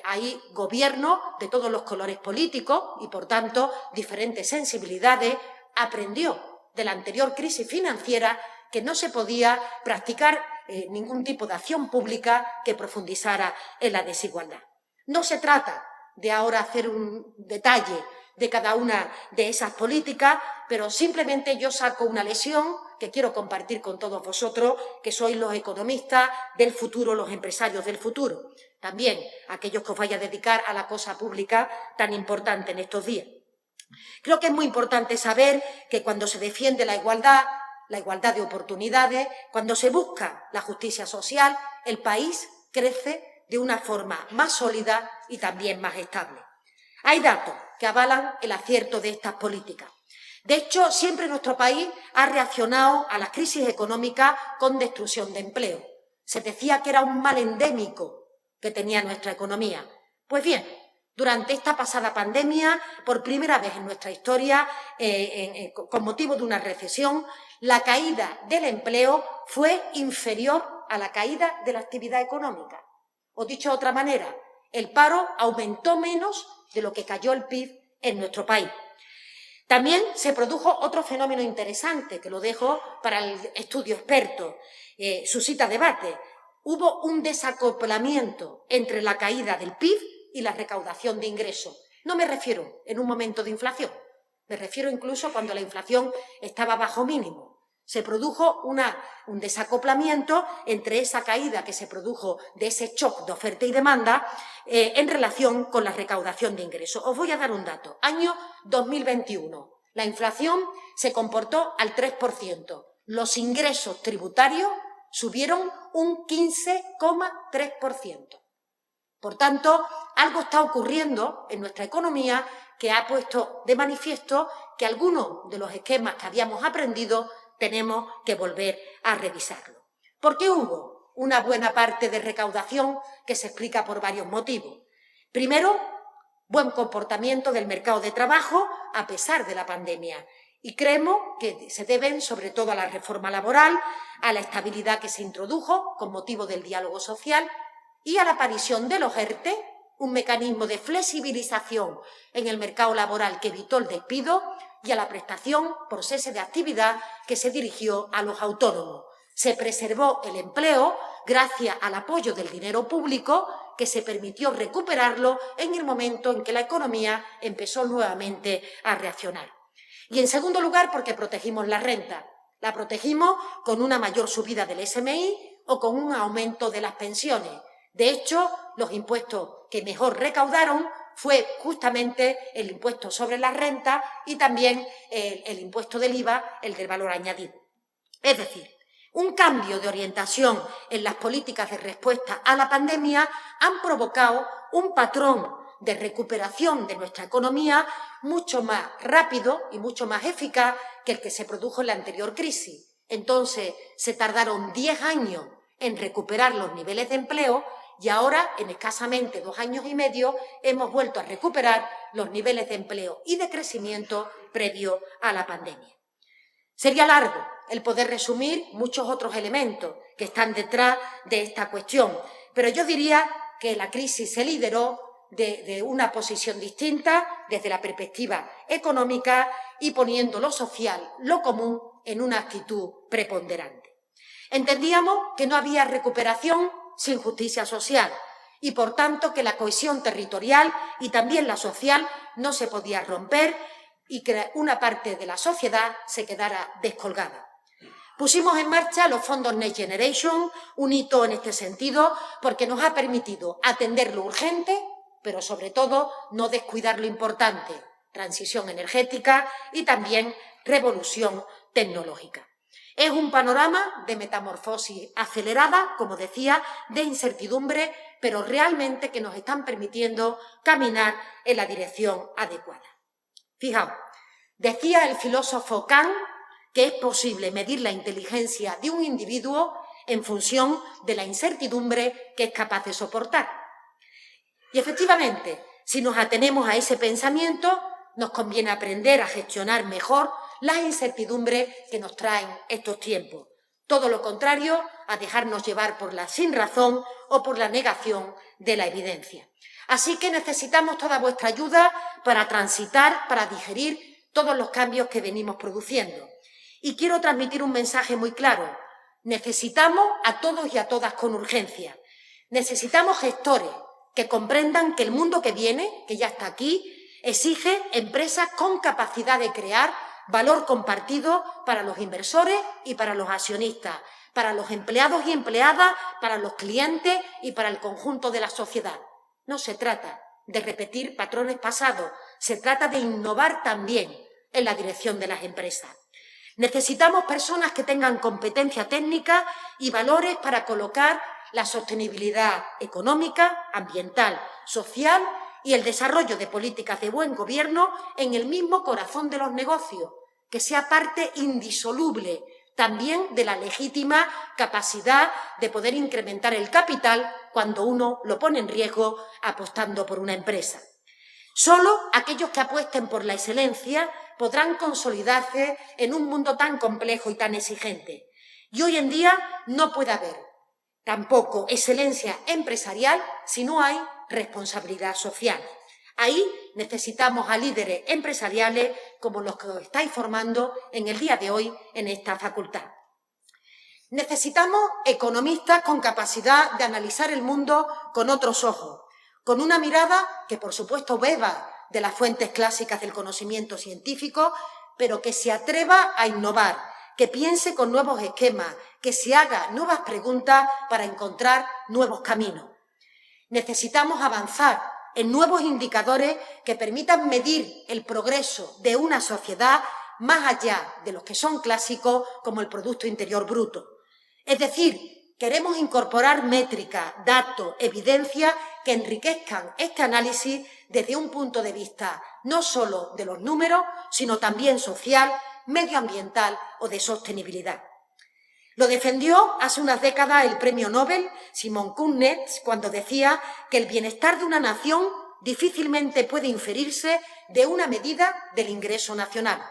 hay gobiernos de todos los colores políticos y, por tanto, diferentes sensibilidades, aprendió de la anterior crisis financiera que no se podía practicar ningún tipo de acción pública que profundizara en la desigualdad. No se trata de ahora hacer un detalle de cada una de esas políticas, pero simplemente yo saco una lección que quiero compartir con todos vosotros, que sois los economistas del futuro, los empresarios del futuro. También aquellos que os vais a dedicar a la cosa pública tan importante en estos días. Creo que es muy importante saber que cuando se defiende la igualdad de oportunidades, cuando se busca la justicia social, el país crece de una forma más sólida y también más estable. Hay datos que avalan el acierto de estas políticas. De hecho, siempre nuestro país ha reaccionado a las crisis económicas con destrucción de empleo. Se decía que era un mal endémico que tenía nuestra economía. Pues bien, durante esta pasada pandemia, por primera vez en nuestra historia, con motivo de una recesión, la caída del empleo fue inferior a la caída de la actividad económica. O dicho de otra manera, el paro aumentó menos de lo que cayó el PIB en nuestro país. También se produjo otro fenómeno interesante, que lo dejo para el estudio experto, suscita debate. Hubo un desacoplamiento entre la caída del PIB y la recaudación de ingresos. No me refiero en un momento de inflación, me refiero incluso cuando la inflación estaba bajo mínimo. Se produjo un desacoplamiento entre esa caída que se produjo de ese shock de oferta y demanda en relación con la recaudación de ingresos. Os voy a dar un dato. Año 2021. La inflación se comportó al 3%. Los ingresos tributarios subieron un 15,3%. Por tanto, algo está ocurriendo en nuestra economía que ha puesto de manifiesto que algunos de los esquemas que habíamos aprendido tenemos que volver a revisarlo. ¿Por qué hubo una buena parte de recaudación que se explica por varios motivos? Primero, buen comportamiento del mercado de trabajo a pesar de la pandemia. Y creemos que se deben sobre todo a la reforma laboral, a la estabilidad que se introdujo con motivo del diálogo social y a la aparición de los ERTE, un mecanismo de flexibilización en el mercado laboral que evitó el despido, y a la prestación por cese de actividad que se dirigió a los autónomos. Se preservó el empleo gracias al apoyo del dinero público que se permitió recuperarlo en el momento en que la economía empezó nuevamente a reaccionar. Y en segundo lugar, porque protegimos la renta. La protegimos con una mayor subida del SMI o con un aumento de las pensiones. De hecho, los impuestos que mejor recaudaron fue justamente el impuesto sobre la renta y también el impuesto del IVA, el del valor añadido. Es decir, un cambio de orientación en las políticas de respuesta a la pandemia han provocado un patrón de recuperación de nuestra economía mucho más rápido y mucho más eficaz que el que se produjo en la anterior crisis. Entonces, se tardaron 10 años en recuperar los niveles de empleo y ahora, en escasamente 2 años y medio, hemos vuelto a recuperar los niveles de empleo y de crecimiento previo a la pandemia. Sería largo el poder resumir muchos otros elementos que están detrás de esta cuestión, pero yo diría que la crisis se lideró de una posición distinta desde la perspectiva económica y poniendo lo social, lo común, en una actitud preponderante. Entendíamos que no había recuperación sin justicia social y, por tanto, que la cohesión territorial y también la social no se podía romper y que una parte de la sociedad se quedara descolgada. Pusimos en marcha los fondos Next Generation, un hito en este sentido, porque nos ha permitido atender lo urgente, pero sobre todo no descuidar lo importante, transición energética y también revolución tecnológica. Es un panorama de metamorfosis acelerada, como decía, de incertidumbre, pero realmente que nos están permitiendo caminar en la dirección adecuada. Fijaos, decía el filósofo Kant que es posible medir la inteligencia de un individuo en función de la incertidumbre que es capaz de soportar. Y efectivamente, si nos atenemos a ese pensamiento, nos conviene aprender a gestionar mejor las incertidumbres que nos traen estos tiempos. Todo lo contrario a dejarnos llevar por la sinrazón o por la negación de la evidencia. Así que necesitamos toda vuestra ayuda para transitar, para digerir todos los cambios que venimos produciendo. Y quiero transmitir un mensaje muy claro. Necesitamos a todos y a todas con urgencia. Necesitamos gestores que comprendan que el mundo que viene, que ya está aquí, exige empresas con capacidad de crear valor compartido para los inversores y para los accionistas, para los empleados y empleadas, para los clientes y para el conjunto de la sociedad. No se trata de repetir patrones pasados, se trata de innovar también en la dirección de las empresas. Necesitamos personas que tengan competencia técnica y valores para colocar la sostenibilidad económica, ambiental, social y el desarrollo de políticas de buen gobierno en el mismo corazón de los negocios, que sea parte indisoluble también de la legítima capacidad de poder incrementar el capital cuando uno lo pone en riesgo apostando por una empresa. Solo aquellos que apuesten por la excelencia podrán consolidarse en un mundo tan complejo y tan exigente. Y hoy en día no puede haber tampoco excelencia empresarial si no hay responsabilidad social. Ahí necesitamos a líderes empresariales como los que os estáis formando en el día de hoy en esta facultad. Necesitamos economistas con capacidad de analizar el mundo con otros ojos, con una mirada que, por supuesto, beba de las fuentes clásicas del conocimiento científico, pero que se atreva a innovar, que piense con nuevos esquemas, que se haga nuevas preguntas para encontrar nuevos caminos. Necesitamos avanzar en nuevos indicadores que permitan medir el progreso de una sociedad más allá de los que son clásicos como el Producto Interior Bruto. Es decir, queremos incorporar métricas, datos, evidencias que enriquezcan este análisis desde un punto de vista no solo de los números, sino también social, medioambiental o de sostenibilidad. Lo defendió hace unas décadas el premio Nobel Simon Kuznets cuando decía que el bienestar de una nación difícilmente puede inferirse de una medida del ingreso nacional.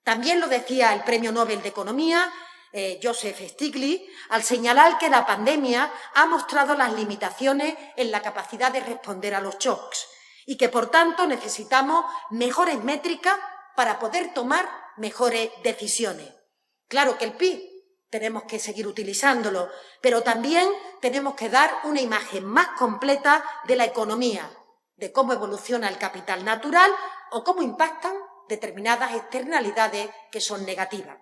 También lo decía el premio Nobel de Economía Joseph Stiglitz al señalar que la pandemia ha mostrado las limitaciones en la capacidad de responder a los shocks y que, por tanto, necesitamos mejores métricas para poder tomar mejores decisiones. Claro que el PIB tenemos que seguir utilizándolo, pero también tenemos que dar una imagen más completa de la economía, de cómo evoluciona el capital natural o cómo impactan determinadas externalidades que son negativas.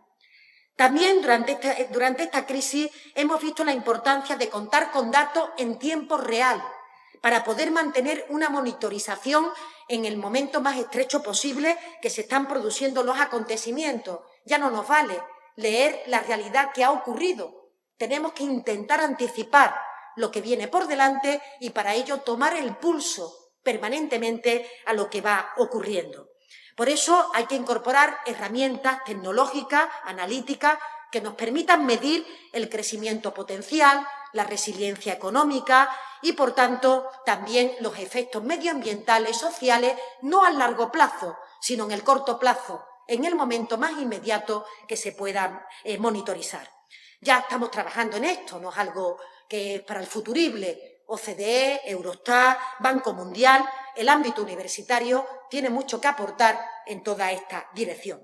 También durante esta crisis hemos visto la importancia de contar con datos en tiempo real para poder mantener una monitorización en el momento más estrecho posible que se están produciendo los acontecimientos. Ya no nos vale leer la realidad que ha ocurrido. Tenemos que intentar anticipar lo que viene por delante y para ello tomar el pulso permanentemente a lo que va ocurriendo. Por eso hay que incorporar herramientas tecnológicas, analíticas, que nos permitan medir el crecimiento potencial, la resiliencia económica y, por tanto, también los efectos medioambientales, sociales, no a largo plazo, sino en el corto plazo, en el momento más inmediato que se puedan monitorizar. Ya estamos trabajando en esto, no es algo que es para el futurible. OCDE, Eurostat, Banco Mundial, el ámbito universitario tiene mucho que aportar en toda esta dirección.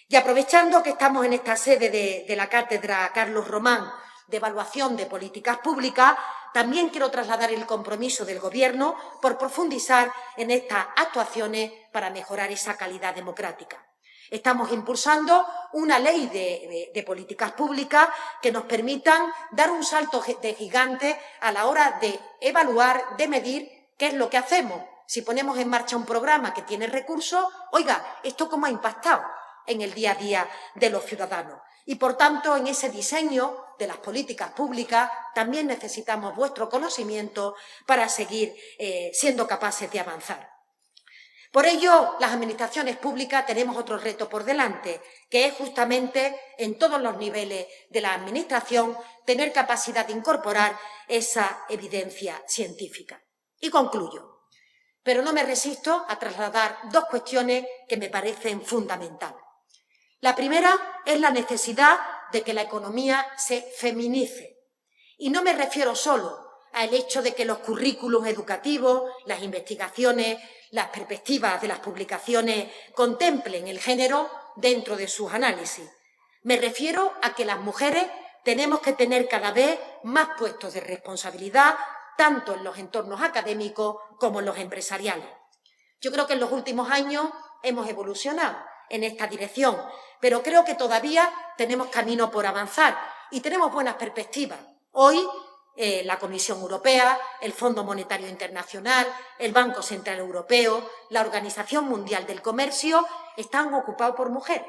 Y aprovechando que estamos en esta sede de la Cátedra Carlos Román de Evaluación de Políticas Públicas, también quiero trasladar el compromiso del Gobierno por profundizar en estas actuaciones para mejorar esa calidad democrática. Estamos impulsando una ley de políticas públicas que nos permitan dar un salto de gigante a la hora de evaluar, de medir qué es lo que hacemos. Si ponemos en marcha un programa que tiene recursos, oiga, ¿esto cómo ha impactado en el día a día de los ciudadanos? Y, por tanto, en ese diseño de las políticas públicas también necesitamos vuestro conocimiento para seguir siendo capaces de avanzar. Por ello, las administraciones públicas tenemos otro reto por delante, que es justamente en todos los niveles de la administración tener capacidad de incorporar esa evidencia científica. Y concluyo, pero no me resisto a trasladar dos cuestiones que me parecen fundamentales. La primera es la necesidad de que la economía se feminice. Y no me refiero solo al hecho de que los currículos educativos, las investigaciones, las perspectivas de las publicaciones contemplen el género dentro de sus análisis. Me refiero a que las mujeres tenemos que tener cada vez más puestos de responsabilidad, tanto en los entornos académicos como en los empresariales. Yo creo que en los últimos años hemos evolucionado en esta dirección, pero creo que todavía tenemos camino por avanzar y tenemos buenas perspectivas. Hoy, la Comisión Europea, el Fondo Monetario Internacional, el Banco Central Europeo, la Organización Mundial del Comercio están ocupados por mujeres.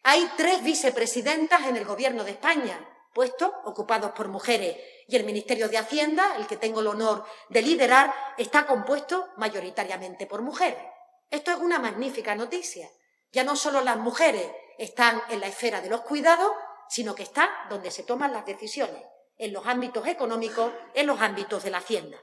Hay 3 vicepresidentas en el Gobierno de España, puestos ocupados por mujeres, y el Ministerio de Hacienda, el que tengo el honor de liderar, está compuesto mayoritariamente por mujeres. Esto es una magnífica noticia. Ya no solo las mujeres están en la esfera de los cuidados, sino que están donde se toman las decisiones, en los ámbitos económicos, en los ámbitos de la Hacienda.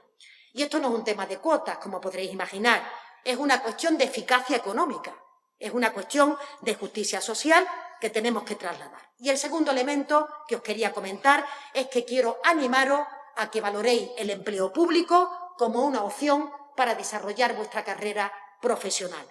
Y esto no es un tema de cuotas, como podréis imaginar, es una cuestión de eficacia económica, es una cuestión de justicia social que tenemos que trasladar. Y el segundo elemento que os quería comentar es que quiero animaros a que valoréis el empleo público como una opción para desarrollar vuestra carrera profesional.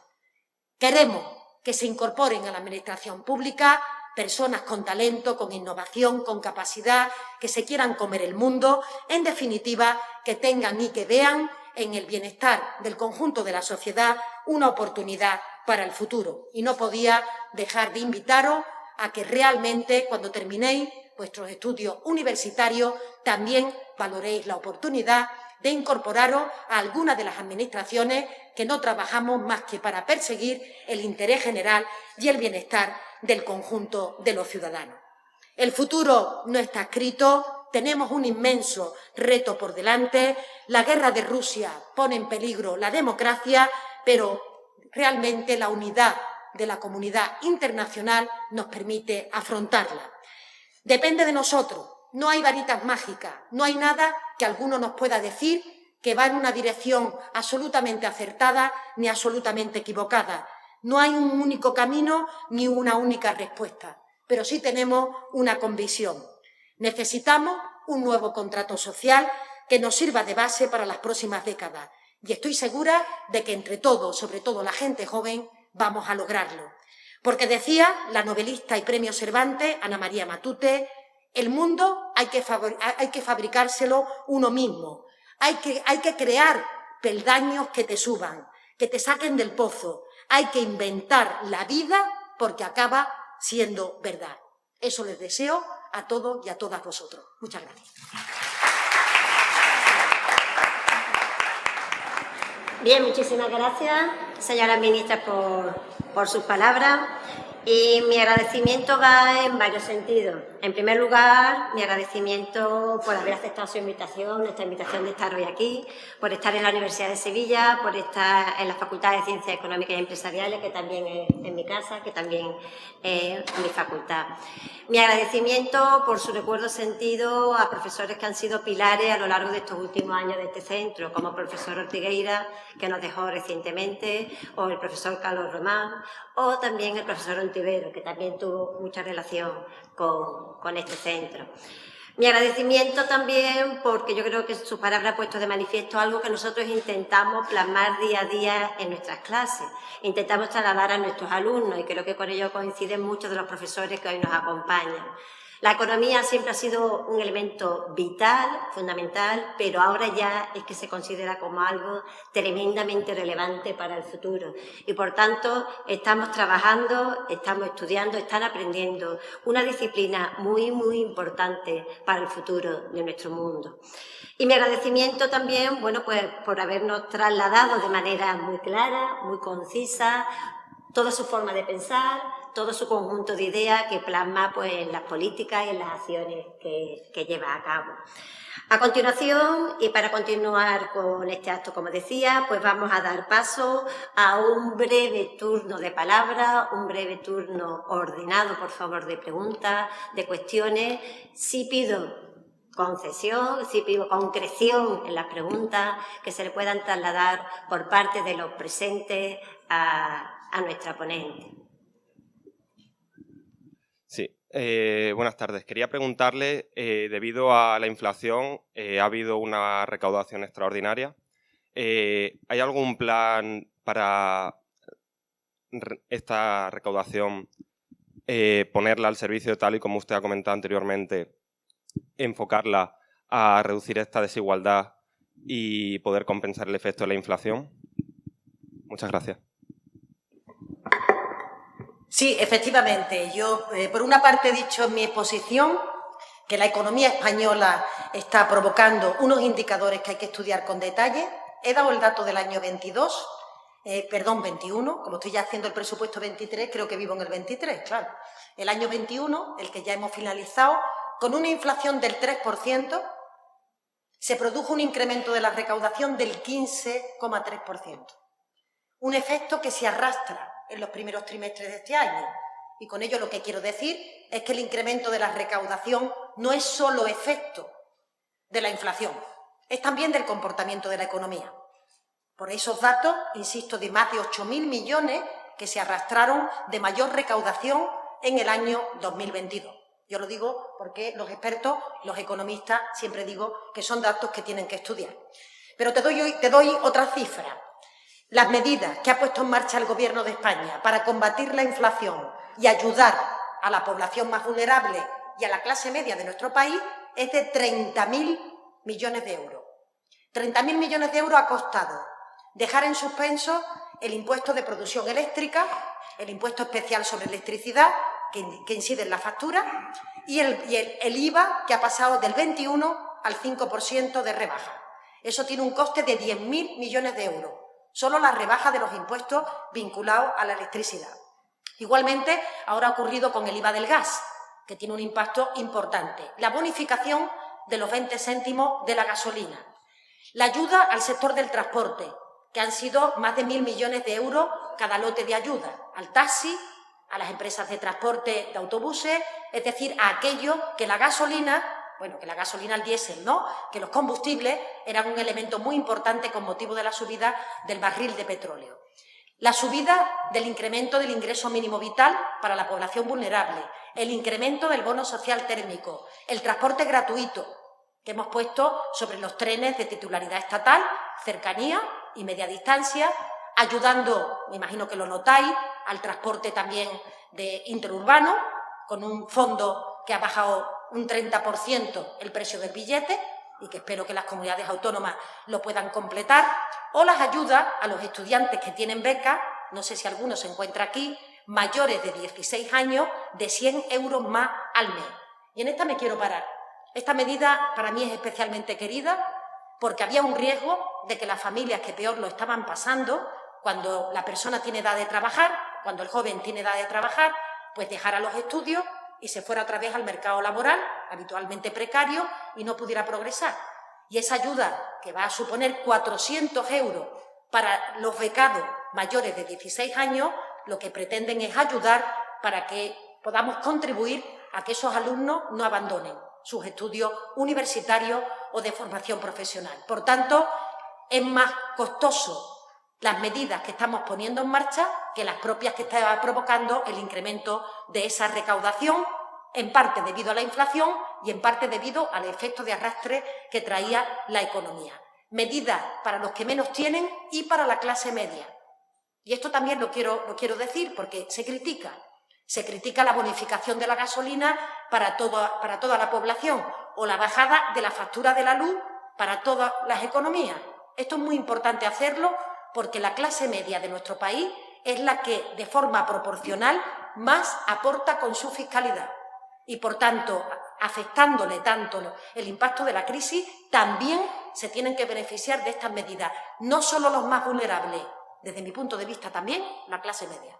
Queremos que se incorporen a la administración pública personas con talento, con innovación, con capacidad, que se quieran comer el mundo, en definitiva, que tengan y que vean en el bienestar del conjunto de la sociedad una oportunidad para el futuro. Y no podía dejar de invitaros a que realmente, cuando terminéis vuestros estudios universitarios, también valoréis la oportunidad de incorporaros a alguna de las administraciones que no trabajamos más que para perseguir el interés general y el bienestar del conjunto de los ciudadanos. El futuro no está escrito, tenemos un inmenso reto por delante, la guerra de Rusia pone en peligro la democracia, pero realmente la unidad de la comunidad internacional nos permite afrontarla. Depende de nosotros, no hay varitas mágicas, no hay nada que alguno nos pueda decir que va en una dirección absolutamente acertada ni absolutamente equivocada. No hay un único camino ni una única respuesta, pero sí tenemos una convicción. Necesitamos un nuevo contrato social que nos sirva de base para las próximas décadas. Y estoy segura de que entre todos, sobre todo la gente joven, vamos a lograrlo. Porque decía la novelista y premio Cervantes, Ana María Matute, el mundo hay que fabricárselo uno mismo. Hay que crear peldaños que te suban, que te saquen del pozo. Hay que inventar la vida porque acaba siendo verdad. Eso les deseo a todos y a todas vosotros. Muchas gracias. Bien, muchísimas gracias, señora ministra, por sus palabras. Y mi agradecimiento va en varios sentidos. En primer lugar, mi agradecimiento por haber aceptado su invitación, nuestra invitación de estar hoy aquí, por estar en la Universidad de Sevilla, por estar en la Facultad de Ciencias Económicas y Empresariales, que también es en mi casa, que también es mi facultad. Mi agradecimiento por su recuerdo sentido a profesores que han sido pilares a lo largo de estos últimos años de este centro, como el profesor Ortigueira, que nos dejó recientemente, o el profesor Carlos Román, o también el profesor Ontivero, que también tuvo mucha relación con este centro. Mi agradecimiento también porque yo creo que su palabra ha puesto de manifiesto algo que nosotros intentamos plasmar día a día en nuestras clases. Intentamos trasladar a nuestros alumnos y creo que con ello coinciden muchos de los profesores que hoy nos acompañan. La economía siempre ha sido un elemento vital, fundamental, pero ahora ya es que se considera como algo tremendamente relevante para el futuro. Y, por tanto, estamos trabajando, estamos estudiando, están aprendiendo una disciplina muy, muy importante para el futuro de nuestro mundo. Y mi agradecimiento también, bueno, pues por habernos trasladado de manera muy clara, muy concisa, toda su forma de pensar, todo su conjunto de ideas que plasma pues, en las políticas y en las acciones que lleva a cabo. A continuación, y para continuar con este acto, como decía, pues vamos a dar paso a un breve turno de palabra, un breve turno ordenado, por favor, de preguntas, de cuestiones. Sí pido concesión, sí pido concreción en las preguntas que se le puedan trasladar por parte de los presentes a nuestra ponente. Sí, Buenas tardes. Quería preguntarle, debido a la inflación, ha habido una recaudación extraordinaria. ¿Hay algún plan para esta recaudación ponerla al servicio, tal y como usted ha comentado anteriormente, enfocarla a reducir esta desigualdad y poder compensar el efecto de la inflación? Muchas gracias. Sí, efectivamente. Yo, por una parte, he dicho en mi exposición que la economía española está provocando unos indicadores que hay que estudiar con detalle. He dado el dato del año 21, como estoy ya haciendo el presupuesto 23, creo que vivo en el 23, claro. El año 21, el que ya hemos finalizado, con una inflación del 3%, se produjo un incremento de la recaudación del 15,3%. Un efecto que se arrastra en los primeros trimestres de este año. Y con ello lo que quiero decir es que el incremento de la recaudación no es solo efecto de la inflación, es también del comportamiento de la economía. Por esos datos, insisto, de más de 8.000 millones que se arrastraron de mayor recaudación en el año 2022. Yo lo digo porque los expertos, los economistas, siempre digo que son datos que tienen que estudiar. Pero te doy otra cifra. Las medidas que ha puesto en marcha el Gobierno de España para combatir la inflación y ayudar a la población más vulnerable y a la clase media de nuestro país es de 30.000 millones de euros. 30.000 millones de euros ha costado dejar en suspenso el impuesto de producción eléctrica, el impuesto especial sobre electricidad, que incide en la factura, y el IVA, que ha pasado del 21 al 5% de rebaja. Eso tiene un coste de 10.000 millones de euros. Solo la rebaja de los impuestos vinculados a la electricidad. Igualmente, ahora ha ocurrido con el IVA del gas, que tiene un impacto importante. La bonificación de los 20 céntimos de la gasolina. La ayuda al sector del transporte, que han sido más de 1.000 millones de euros cada lote de ayuda. Al taxi, a las empresas de transporte de autobuses, es decir, a aquello que la gasolina... Bueno, que la gasolina, el diésel, ¿no? Que los combustibles eran un elemento muy importante con motivo de la subida del barril de petróleo. La subida del incremento del ingreso mínimo vital para la población vulnerable, el incremento del bono social térmico, el transporte gratuito que hemos puesto sobre los trenes de titularidad estatal, cercanía y media distancia, ayudando, me imagino que lo notáis, al transporte también de interurbano, con un fondo que ha bajado un 30% el precio del billete y que espero que las comunidades autónomas lo puedan completar, o las ayudas a los estudiantes que tienen becas, no sé si alguno se encuentra aquí, mayores de 16 años, de 100 euros más al mes. Y en esta me quiero parar. Esta medida para mí es especialmente querida porque había un riesgo de que las familias que peor lo estaban pasando, cuando la persona tiene edad de trabajar, cuando el joven tiene edad de trabajar, pues dejara los estudios y se fuera otra vez al mercado laboral, habitualmente precario, y no pudiera progresar. Y esa ayuda, que va a suponer 400 euros para los becados mayores de 16 años, lo que pretenden es ayudar para que podamos contribuir a que esos alumnos no abandonen sus estudios universitarios o de formación profesional. Por tanto, es más costoso las medidas que estamos poniendo en marcha que las propias que está provocando el incremento de esa recaudación, en parte debido a la inflación y en parte debido al efecto de arrastre que traía la economía. Medidas para los que menos tienen y para la clase media. Y esto también lo quiero decir porque se critica. Se critica la bonificación de la gasolina para toda la población o la bajada de la factura de la luz para todas las economías. Esto es muy importante hacerlo porque la clase media de nuestro país es la que, de forma proporcional, más aporta con su fiscalidad. Y, por tanto, afectándole tanto el impacto de la crisis, también se tienen que beneficiar de estas medidas. No solo los más vulnerables, desde mi punto de vista también la clase media.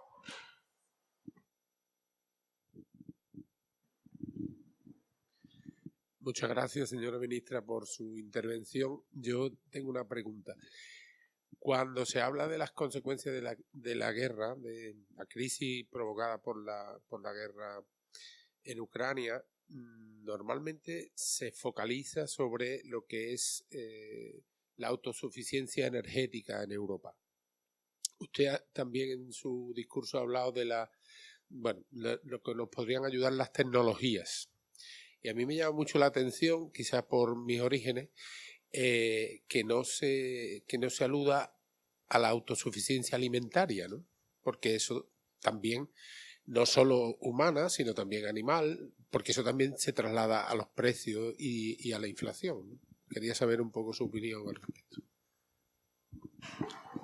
Muchas gracias, señora ministra, por su intervención. Yo tengo una pregunta. Cuando se habla de las consecuencias de la guerra, de la crisis provocada por la guerra en Ucrania, normalmente se focaliza sobre lo que es la autosuficiencia energética en Europa. Usted también en su discurso ha hablado de bueno, lo que nos podrían ayudar las tecnologías. Y a mí me llama mucho la atención, quizás por mis orígenes, que no se aluda a la autosuficiencia alimentaria, ¿no? Porque eso también, no solo humana, sino también animal, porque eso también se traslada a los precios y a la inflación, ¿no? Quería saber un poco su opinión al respecto.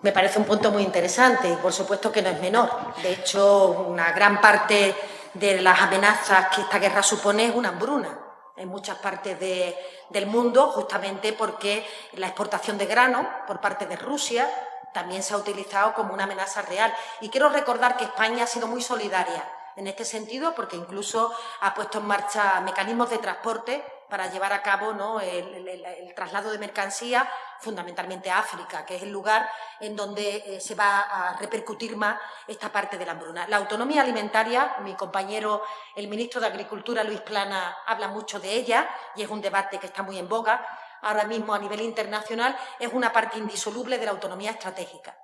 Me parece un punto muy interesante y por supuesto que no es menor. De hecho, una gran parte de las amenazas que esta guerra supone es una hambruna en muchas partes del mundo, justamente porque la exportación de grano por parte de Rusia también se ha utilizado como una amenaza real. Y quiero recordar que España ha sido muy solidaria en este sentido, porque incluso ha puesto en marcha mecanismos de transporte para llevar a cabo, ¿no?, el traslado de mercancía, fundamentalmente a África, que es el lugar en donde se va a repercutir más esta parte de la hambruna. La autonomía alimentaria, mi compañero, el ministro de Agricultura, Luis Plana, habla mucho de ella y es un debate que está muy en boga. Ahora mismo, a nivel internacional, es una parte indisoluble de la autonomía estratégica.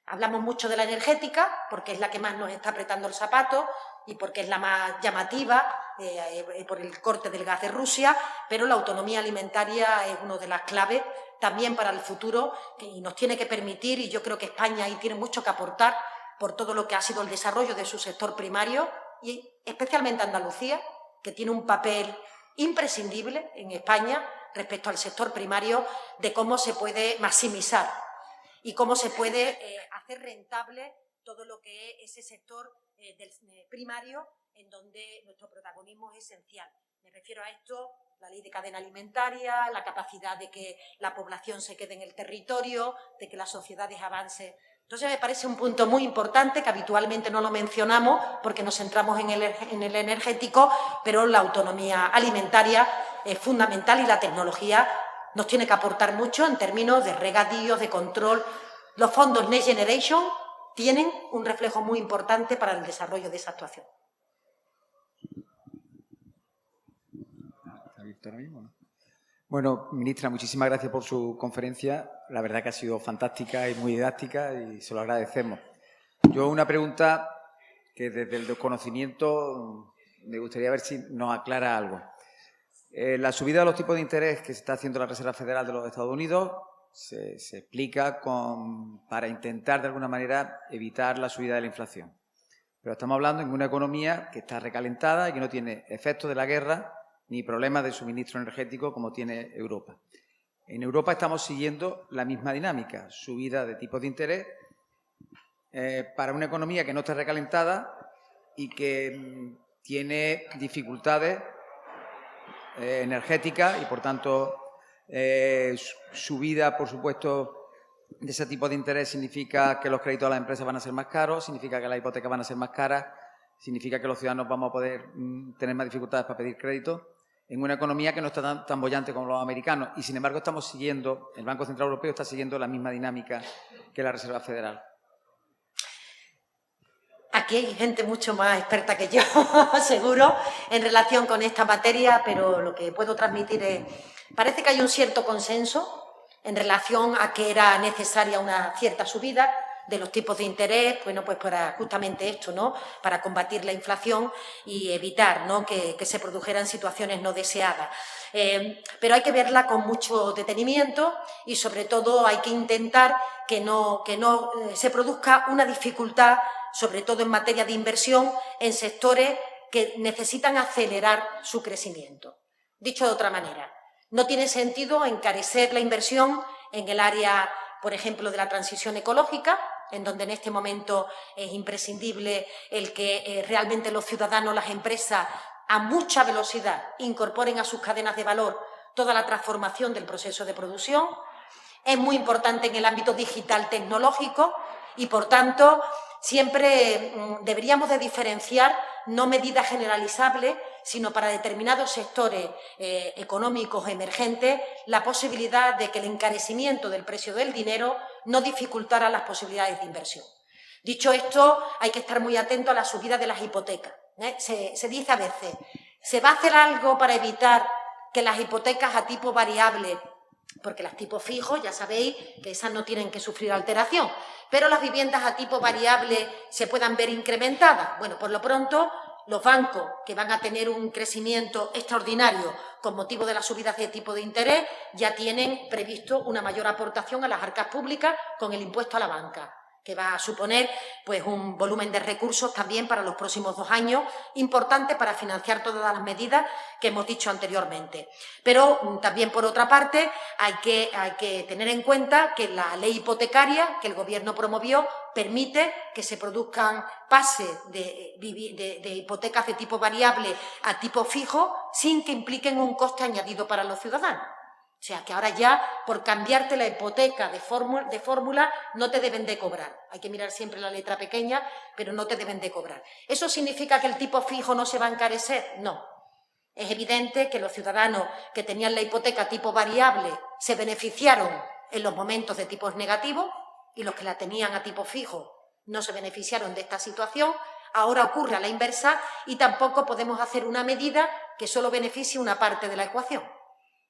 Hablamos mucho de la energética, porque es la que más nos está apretando el zapato y porque es la más llamativa por el corte del gas de Rusia, pero la autonomía alimentaria es una de las claves también para el futuro y nos tiene que permitir, y yo creo que España ahí tiene mucho que aportar por todo lo que ha sido el desarrollo de su sector primario y especialmente Andalucía, que tiene un papel imprescindible en España respecto al sector primario, de cómo se puede maximizar y cómo se puede hacer rentable todo lo que es ese sector del primario, en donde nuestro protagonismo es esencial. Me refiero a esto, la ley de cadena alimentaria, la capacidad de que la población se quede en el territorio, de que las sociedades avancen. Entonces, me parece un punto muy importante que habitualmente no lo mencionamos porque nos centramos en el energético, pero la autonomía alimentaria es fundamental y la tecnología nos tiene que aportar mucho en términos de regadíos, de control. Los fondos Next Generation tienen un reflejo muy importante para el desarrollo de esa actuación. Bueno, ministra, muchísimas gracias por su conferencia. La verdad que ha sido fantástica y muy didáctica y se lo agradecemos. Yo una pregunta que desde el desconocimiento me gustaría ver si nos aclara algo. La subida de los tipos de interés que se está haciendo la Reserva Federal de los Estados Unidos se explica para intentar, de alguna manera, evitar la subida de la inflación. Pero estamos hablando en una economía que está recalentada y que no tiene efectos de la guerra ni problemas de suministro energético como tiene Europa. En Europa estamos siguiendo la misma dinámica, subida de tipos de interés para una economía que no está recalentada y que tiene dificultades energéticas y, por tanto, subida, por supuesto, de ese tipo de interés significa que los créditos a las empresas van a ser más caros, significa que las hipotecas van a ser más caras, significa que los ciudadanos vamos a poder tener más dificultades para pedir crédito en una economía que no está tan bollante como los americanos. Y, sin embargo, estamos siguiendo, el Banco Central Europeo está siguiendo la misma dinámica que la Reserva Federal. Aquí hay gente mucho más experta que yo, seguro, en relación con esta materia, pero lo que puedo transmitir es, parece que hay un cierto consenso en relación a que era necesaria una cierta subida de los tipos de interés, bueno, pues para justamente esto, ¿no?, para combatir la inflación y evitar, ¿no?, que se produjeran situaciones no deseadas. Pero hay que verla con mucho detenimiento y, sobre todo, hay que intentar que no se produzca una dificultad, sobre todo en materia de inversión, en sectores que necesitan acelerar su crecimiento. Dicho de otra manera, no tiene sentido encarecer la inversión en el área, por ejemplo, de la transición ecológica, en donde en este momento es imprescindible el que realmente los ciudadanos, las empresas, a mucha velocidad incorporen a sus cadenas de valor toda la transformación del proceso de producción. Es muy importante en el ámbito digital tecnológico y, por tanto, siempre deberíamos de diferenciar no medidas generalizables, sino para determinados sectores económicos emergentes, la posibilidad de que el encarecimiento del precio del dinero no dificultara las posibilidades de inversión. Dicho esto, hay que estar muy atento a la subida de las hipotecas. Se dice a veces, ¿se va a hacer algo para evitar que las hipotecas a tipo variable porque las tipos fijos ya sabéis que esas no tienen que sufrir alteración, pero las viviendas a tipo variable se puedan ver incrementadas. Bueno, por lo pronto, los bancos que van a tener un crecimiento extraordinario con motivo de las subidas de tipo de interés ya tienen previsto una mayor aportación a las arcas públicas con el impuesto a la banca, que va a suponer pues, un volumen de recursos también para los próximos 2 años, importante para financiar todas las medidas que hemos dicho anteriormente. Pero también, por otra parte, hay que tener en cuenta que la ley hipotecaria que el Gobierno promovió permite que se produzcan pases de hipotecas de tipo variable a tipo fijo sin que impliquen un coste añadido para los ciudadanos. O sea, que ahora ya, por cambiarte la hipoteca de fórmula, no te deben de cobrar. Hay que mirar siempre la letra pequeña, pero no te deben de cobrar. ¿Eso significa que el tipo fijo no se va a encarecer? No. Es evidente que los ciudadanos que tenían la hipoteca tipo variable se beneficiaron en los momentos de tipos negativos y los que la tenían a tipo fijo no se beneficiaron de esta situación. Ahora ocurre a la inversa y tampoco podemos hacer una medida que solo beneficie una parte de la ecuación,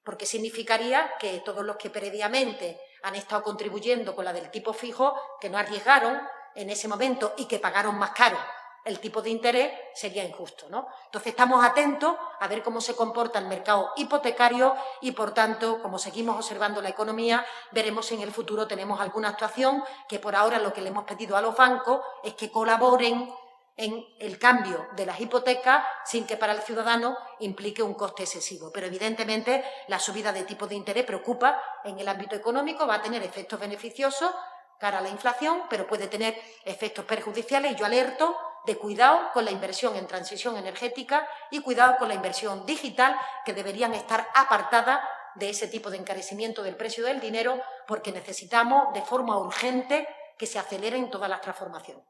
porque significaría que todos los que previamente han estado contribuyendo con la del tipo fijo, que no arriesgaron en ese momento y que pagaron más caro el tipo de interés, sería injusto, ¿no? Entonces, estamos atentos a ver cómo se comporta el mercado hipotecario y, por tanto, como seguimos observando la economía, veremos si en el futuro tenemos alguna actuación que, por ahora, lo que le hemos pedido a los bancos es que colaboren en el cambio de las hipotecas sin que para el ciudadano implique un coste excesivo. Pero, evidentemente, la subida de tipo de interés preocupa en el ámbito económico, va a tener efectos beneficiosos cara a la inflación, pero puede tener efectos perjudiciales y yo alerto de cuidado con la inversión en transición energética y cuidado con la inversión digital, que deberían estar apartadas de ese tipo de encarecimiento del precio del dinero, porque necesitamos de forma urgente que se aceleren todas las transformaciones.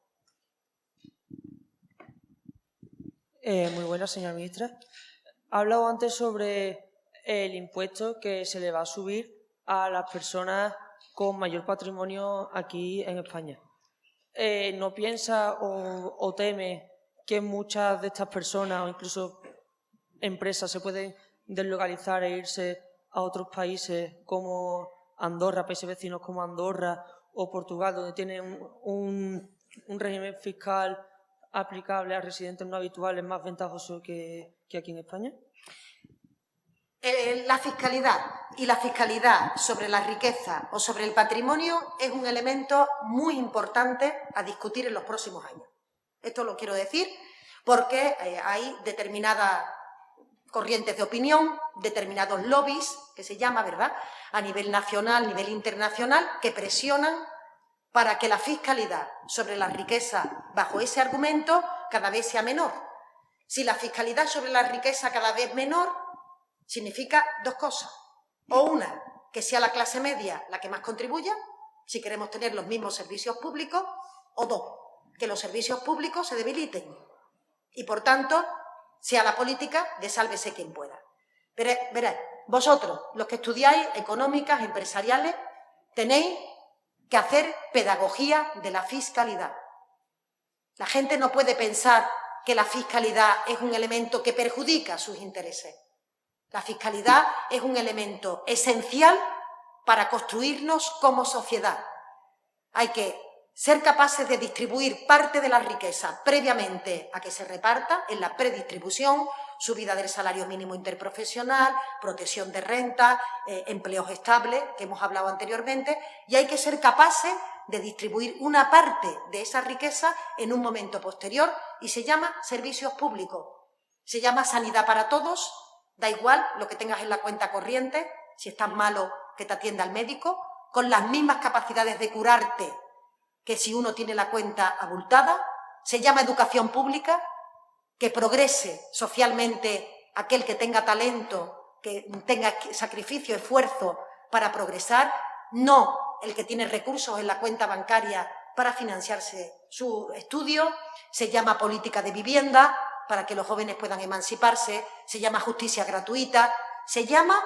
Muy buenas, señora ministra. Ha hablado antes sobre el impuesto que se le va a subir a las personas con mayor patrimonio aquí en España. ¿No piensa o teme que muchas de estas personas o incluso empresas se pueden deslocalizar e irse a otros países como Andorra, países vecinos como Andorra o Portugal, donde tienen un régimen fiscal aplicable a residentes no habituales más ventajoso que aquí en España? La fiscalidad y la fiscalidad sobre la riqueza o sobre el patrimonio es un elemento muy importante a discutir en los próximos años. Esto lo quiero decir porque hay determinadas corrientes de opinión, determinados lobbies, que se llama, ¿verdad?, a nivel nacional, a nivel internacional, que presionan para que la fiscalidad sobre la riqueza, bajo ese argumento, cada vez sea menor. Si la fiscalidad sobre la riqueza cada vez menor, significa 2 cosas. O una, que sea la clase media la que más contribuya, si queremos tener los mismos servicios públicos, o 2, que los servicios públicos se debiliten y, por tanto, sea la política de sálvese quien pueda. Pero, verad, vosotros, los que estudiáis económicas, empresariales, tenéis que hacer pedagogía de la fiscalidad. La gente no puede pensar que la fiscalidad es un elemento que perjudica sus intereses. La fiscalidad es un elemento esencial para construirnos como sociedad. Hay que ser capaces de distribuir parte de la riqueza previamente a que se reparta, en la predistribución, subida del salario mínimo interprofesional, protección de renta, empleos estables, que hemos hablado anteriormente, y hay que ser capaces de distribuir una parte de esa riqueza en un momento posterior y se llama servicios públicos, se llama sanidad para todos. Da igual lo que tengas en la cuenta corriente, si estás malo que te atienda el médico, con las mismas capacidades de curarte que si uno tiene la cuenta abultada. Se llama educación pública, que progrese socialmente aquel que tenga talento, que tenga sacrificio, esfuerzo para progresar, no el que tiene recursos en la cuenta bancaria para financiarse su estudio. Se llama política de vivienda, para que los jóvenes puedan emanciparse, se llama justicia gratuita, se llama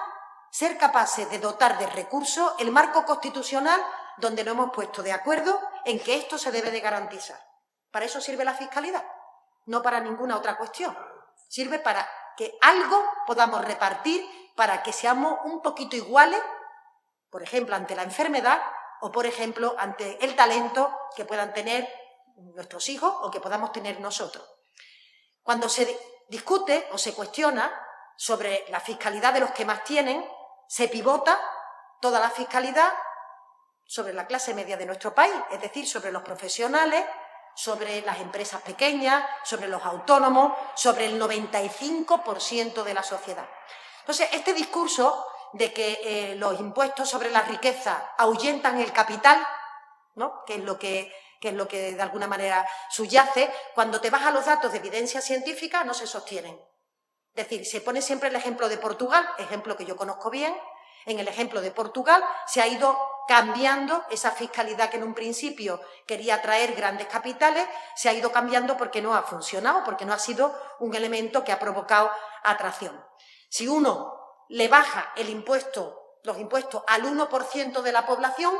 ser capaces de dotar de recursos el marco constitucional donde nos hemos puesto de acuerdo en que esto se debe de garantizar. Para eso sirve la fiscalidad, no para ninguna otra cuestión. Sirve para que algo podamos repartir, para que seamos un poquito iguales por ejemplo, ante la enfermedad o, por ejemplo, ante el talento que puedan tener nuestros hijos o que podamos tener nosotros. Cuando se discute o se cuestiona sobre la fiscalidad de los que más tienen, se pivota toda la fiscalidad sobre la clase media de nuestro país, es decir, sobre los profesionales, sobre las empresas pequeñas, sobre los autónomos, sobre el 95% de la sociedad. Entonces, este discurso de que los impuestos sobre la riqueza ahuyentan el capital, ¿no?, que es lo que de alguna manera subyace, cuando te vas a los datos de evidencia científica no se sostienen. Es decir, se pone siempre el ejemplo de Portugal, ejemplo que yo conozco bien. En el ejemplo de Portugal se ha ido cambiando esa fiscalidad que en un principio quería atraer grandes capitales, se ha ido cambiando porque no ha funcionado, porque no ha sido un elemento que ha provocado atracción. Si uno le baja los impuestos al 1% de la población,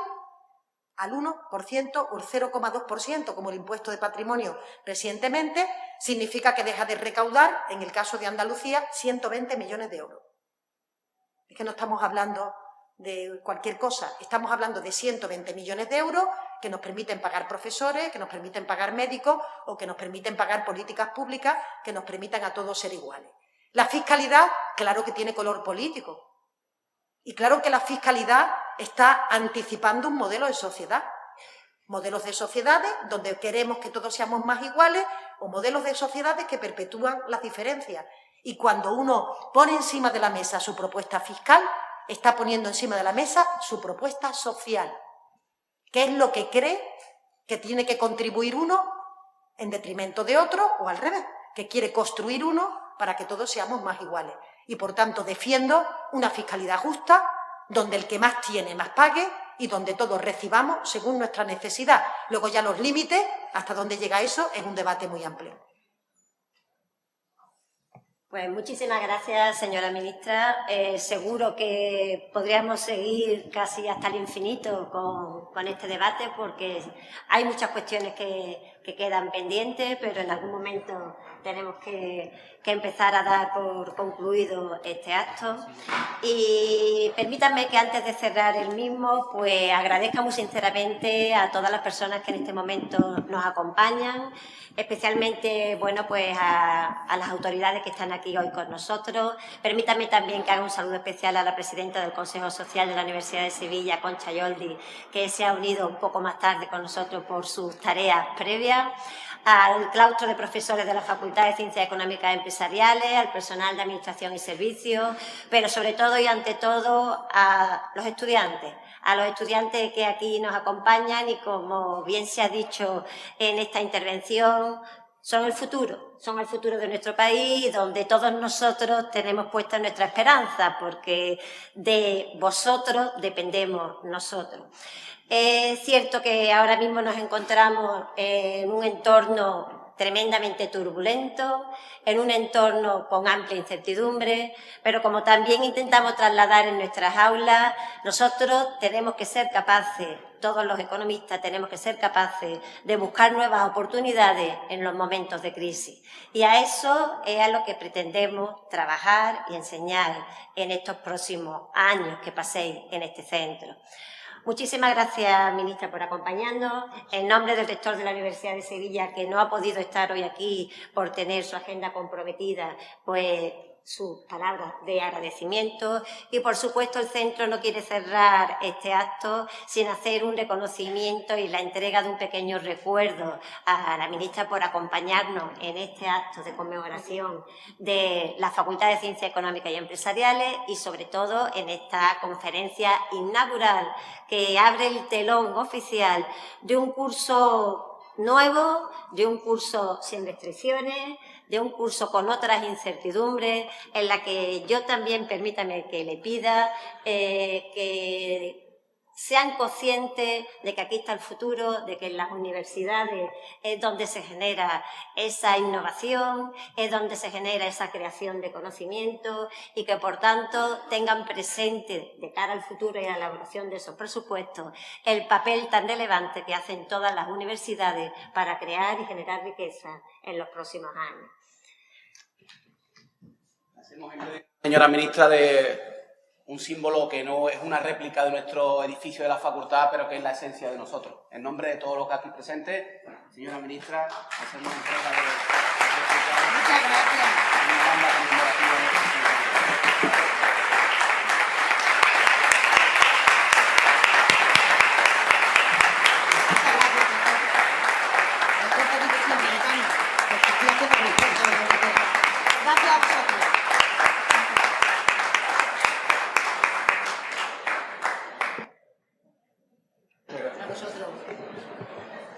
al 1% o el 0,2%, como el impuesto de patrimonio recientemente, significa que deja de recaudar, en el caso de Andalucía, 120 millones de euros. Es que no estamos hablando de cualquier cosa, estamos hablando de 120 millones de euros que nos permiten pagar profesores, que nos permiten pagar médicos o que nos permiten pagar políticas públicas que nos permitan a todos ser iguales. La fiscalidad, claro que tiene color político. Y claro que la fiscalidad está anticipando un modelo de sociedad. Modelos de sociedades donde queremos que todos seamos más iguales o modelos de sociedades que perpetúan las diferencias. Y cuando uno pone encima de la mesa su propuesta fiscal, está poniendo encima de la mesa su propuesta social. ¿Qué es lo que cree que tiene que contribuir uno en detrimento de otro o al revés? Que quiere construir uno para que todos seamos más iguales. Y, por tanto, defiendo una fiscalidad justa, donde el que más tiene más pague y donde todos recibamos según nuestra necesidad. Luego ya los límites, hasta dónde llega eso, es un debate muy amplio. Pues muchísimas gracias, señora ministra. Seguro que podríamos seguir casi hasta el infinito con este debate, porque hay muchas cuestiones que quedan pendientes, pero en algún momento tenemos que empezar a dar por concluido este acto. Y permítanme que antes de cerrar el mismo, pues agradezca muy sinceramente a todas las personas que en este momento nos acompañan, especialmente, bueno, pues a las autoridades que están aquí hoy con nosotros. Permítanme también que haga un saludo especial a la presidenta del Consejo Social de la Universidad de Sevilla, Concha Yoldi, que se ha unido un poco más tarde con nosotros por sus tareas previas, al claustro de profesores de la Facultad de Ciencias Económicas y Empresariales, al personal de Administración y Servicios, pero sobre todo y ante todo a los estudiantes que aquí nos acompañan y, como bien se ha dicho en esta intervención, son el futuro de nuestro país, donde todos nosotros tenemos puesta nuestra esperanza, porque de vosotros dependemos nosotros. Es cierto que ahora mismo nos encontramos en un entorno tremendamente turbulento, en un entorno con amplia incertidumbre, pero como también intentamos trasladar en nuestras aulas, nosotros tenemos que ser capaces, todos los economistas tenemos que ser capaces de buscar nuevas oportunidades en los momentos de crisis. Y a eso es a lo que pretendemos trabajar y enseñar en estos próximos años que paséis en este centro. Muchísimas gracias, ministra, por acompañarnos. En nombre del rector de la Universidad de Sevilla, que no ha podido estar hoy aquí por tener su agenda comprometida, pues sus palabras de agradecimiento. Y, por supuesto, el centro no quiere cerrar este acto sin hacer un reconocimiento y la entrega de un pequeño recuerdo a la ministra por acompañarnos en este acto de conmemoración de la Facultad de Ciencias Económicas y Empresariales y, sobre todo, en esta conferencia inaugural que abre el telón oficial de un curso nuevo, de un curso sin restricciones, de un curso con otras incertidumbres, en la que yo también, permítame que le pida que sean conscientes de que aquí está el futuro, de que en las universidades es donde se genera esa innovación, es donde se genera esa creación de conocimiento y que, por tanto, tengan presente de cara al futuro y a la elaboración de esos presupuestos el papel tan relevante que hacen todas las universidades para crear y generar riqueza en los próximos años. Señora ministra, de un símbolo que no es una réplica de nuestro edificio de la facultad, pero que es la esencia de nosotros. En nombre de todos los que aquí presentes, señora ministra, hacemos entrega de Muchas gracias. una banda conmemorativa de este Gracias a vosotros.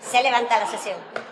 Se levanta la sesión.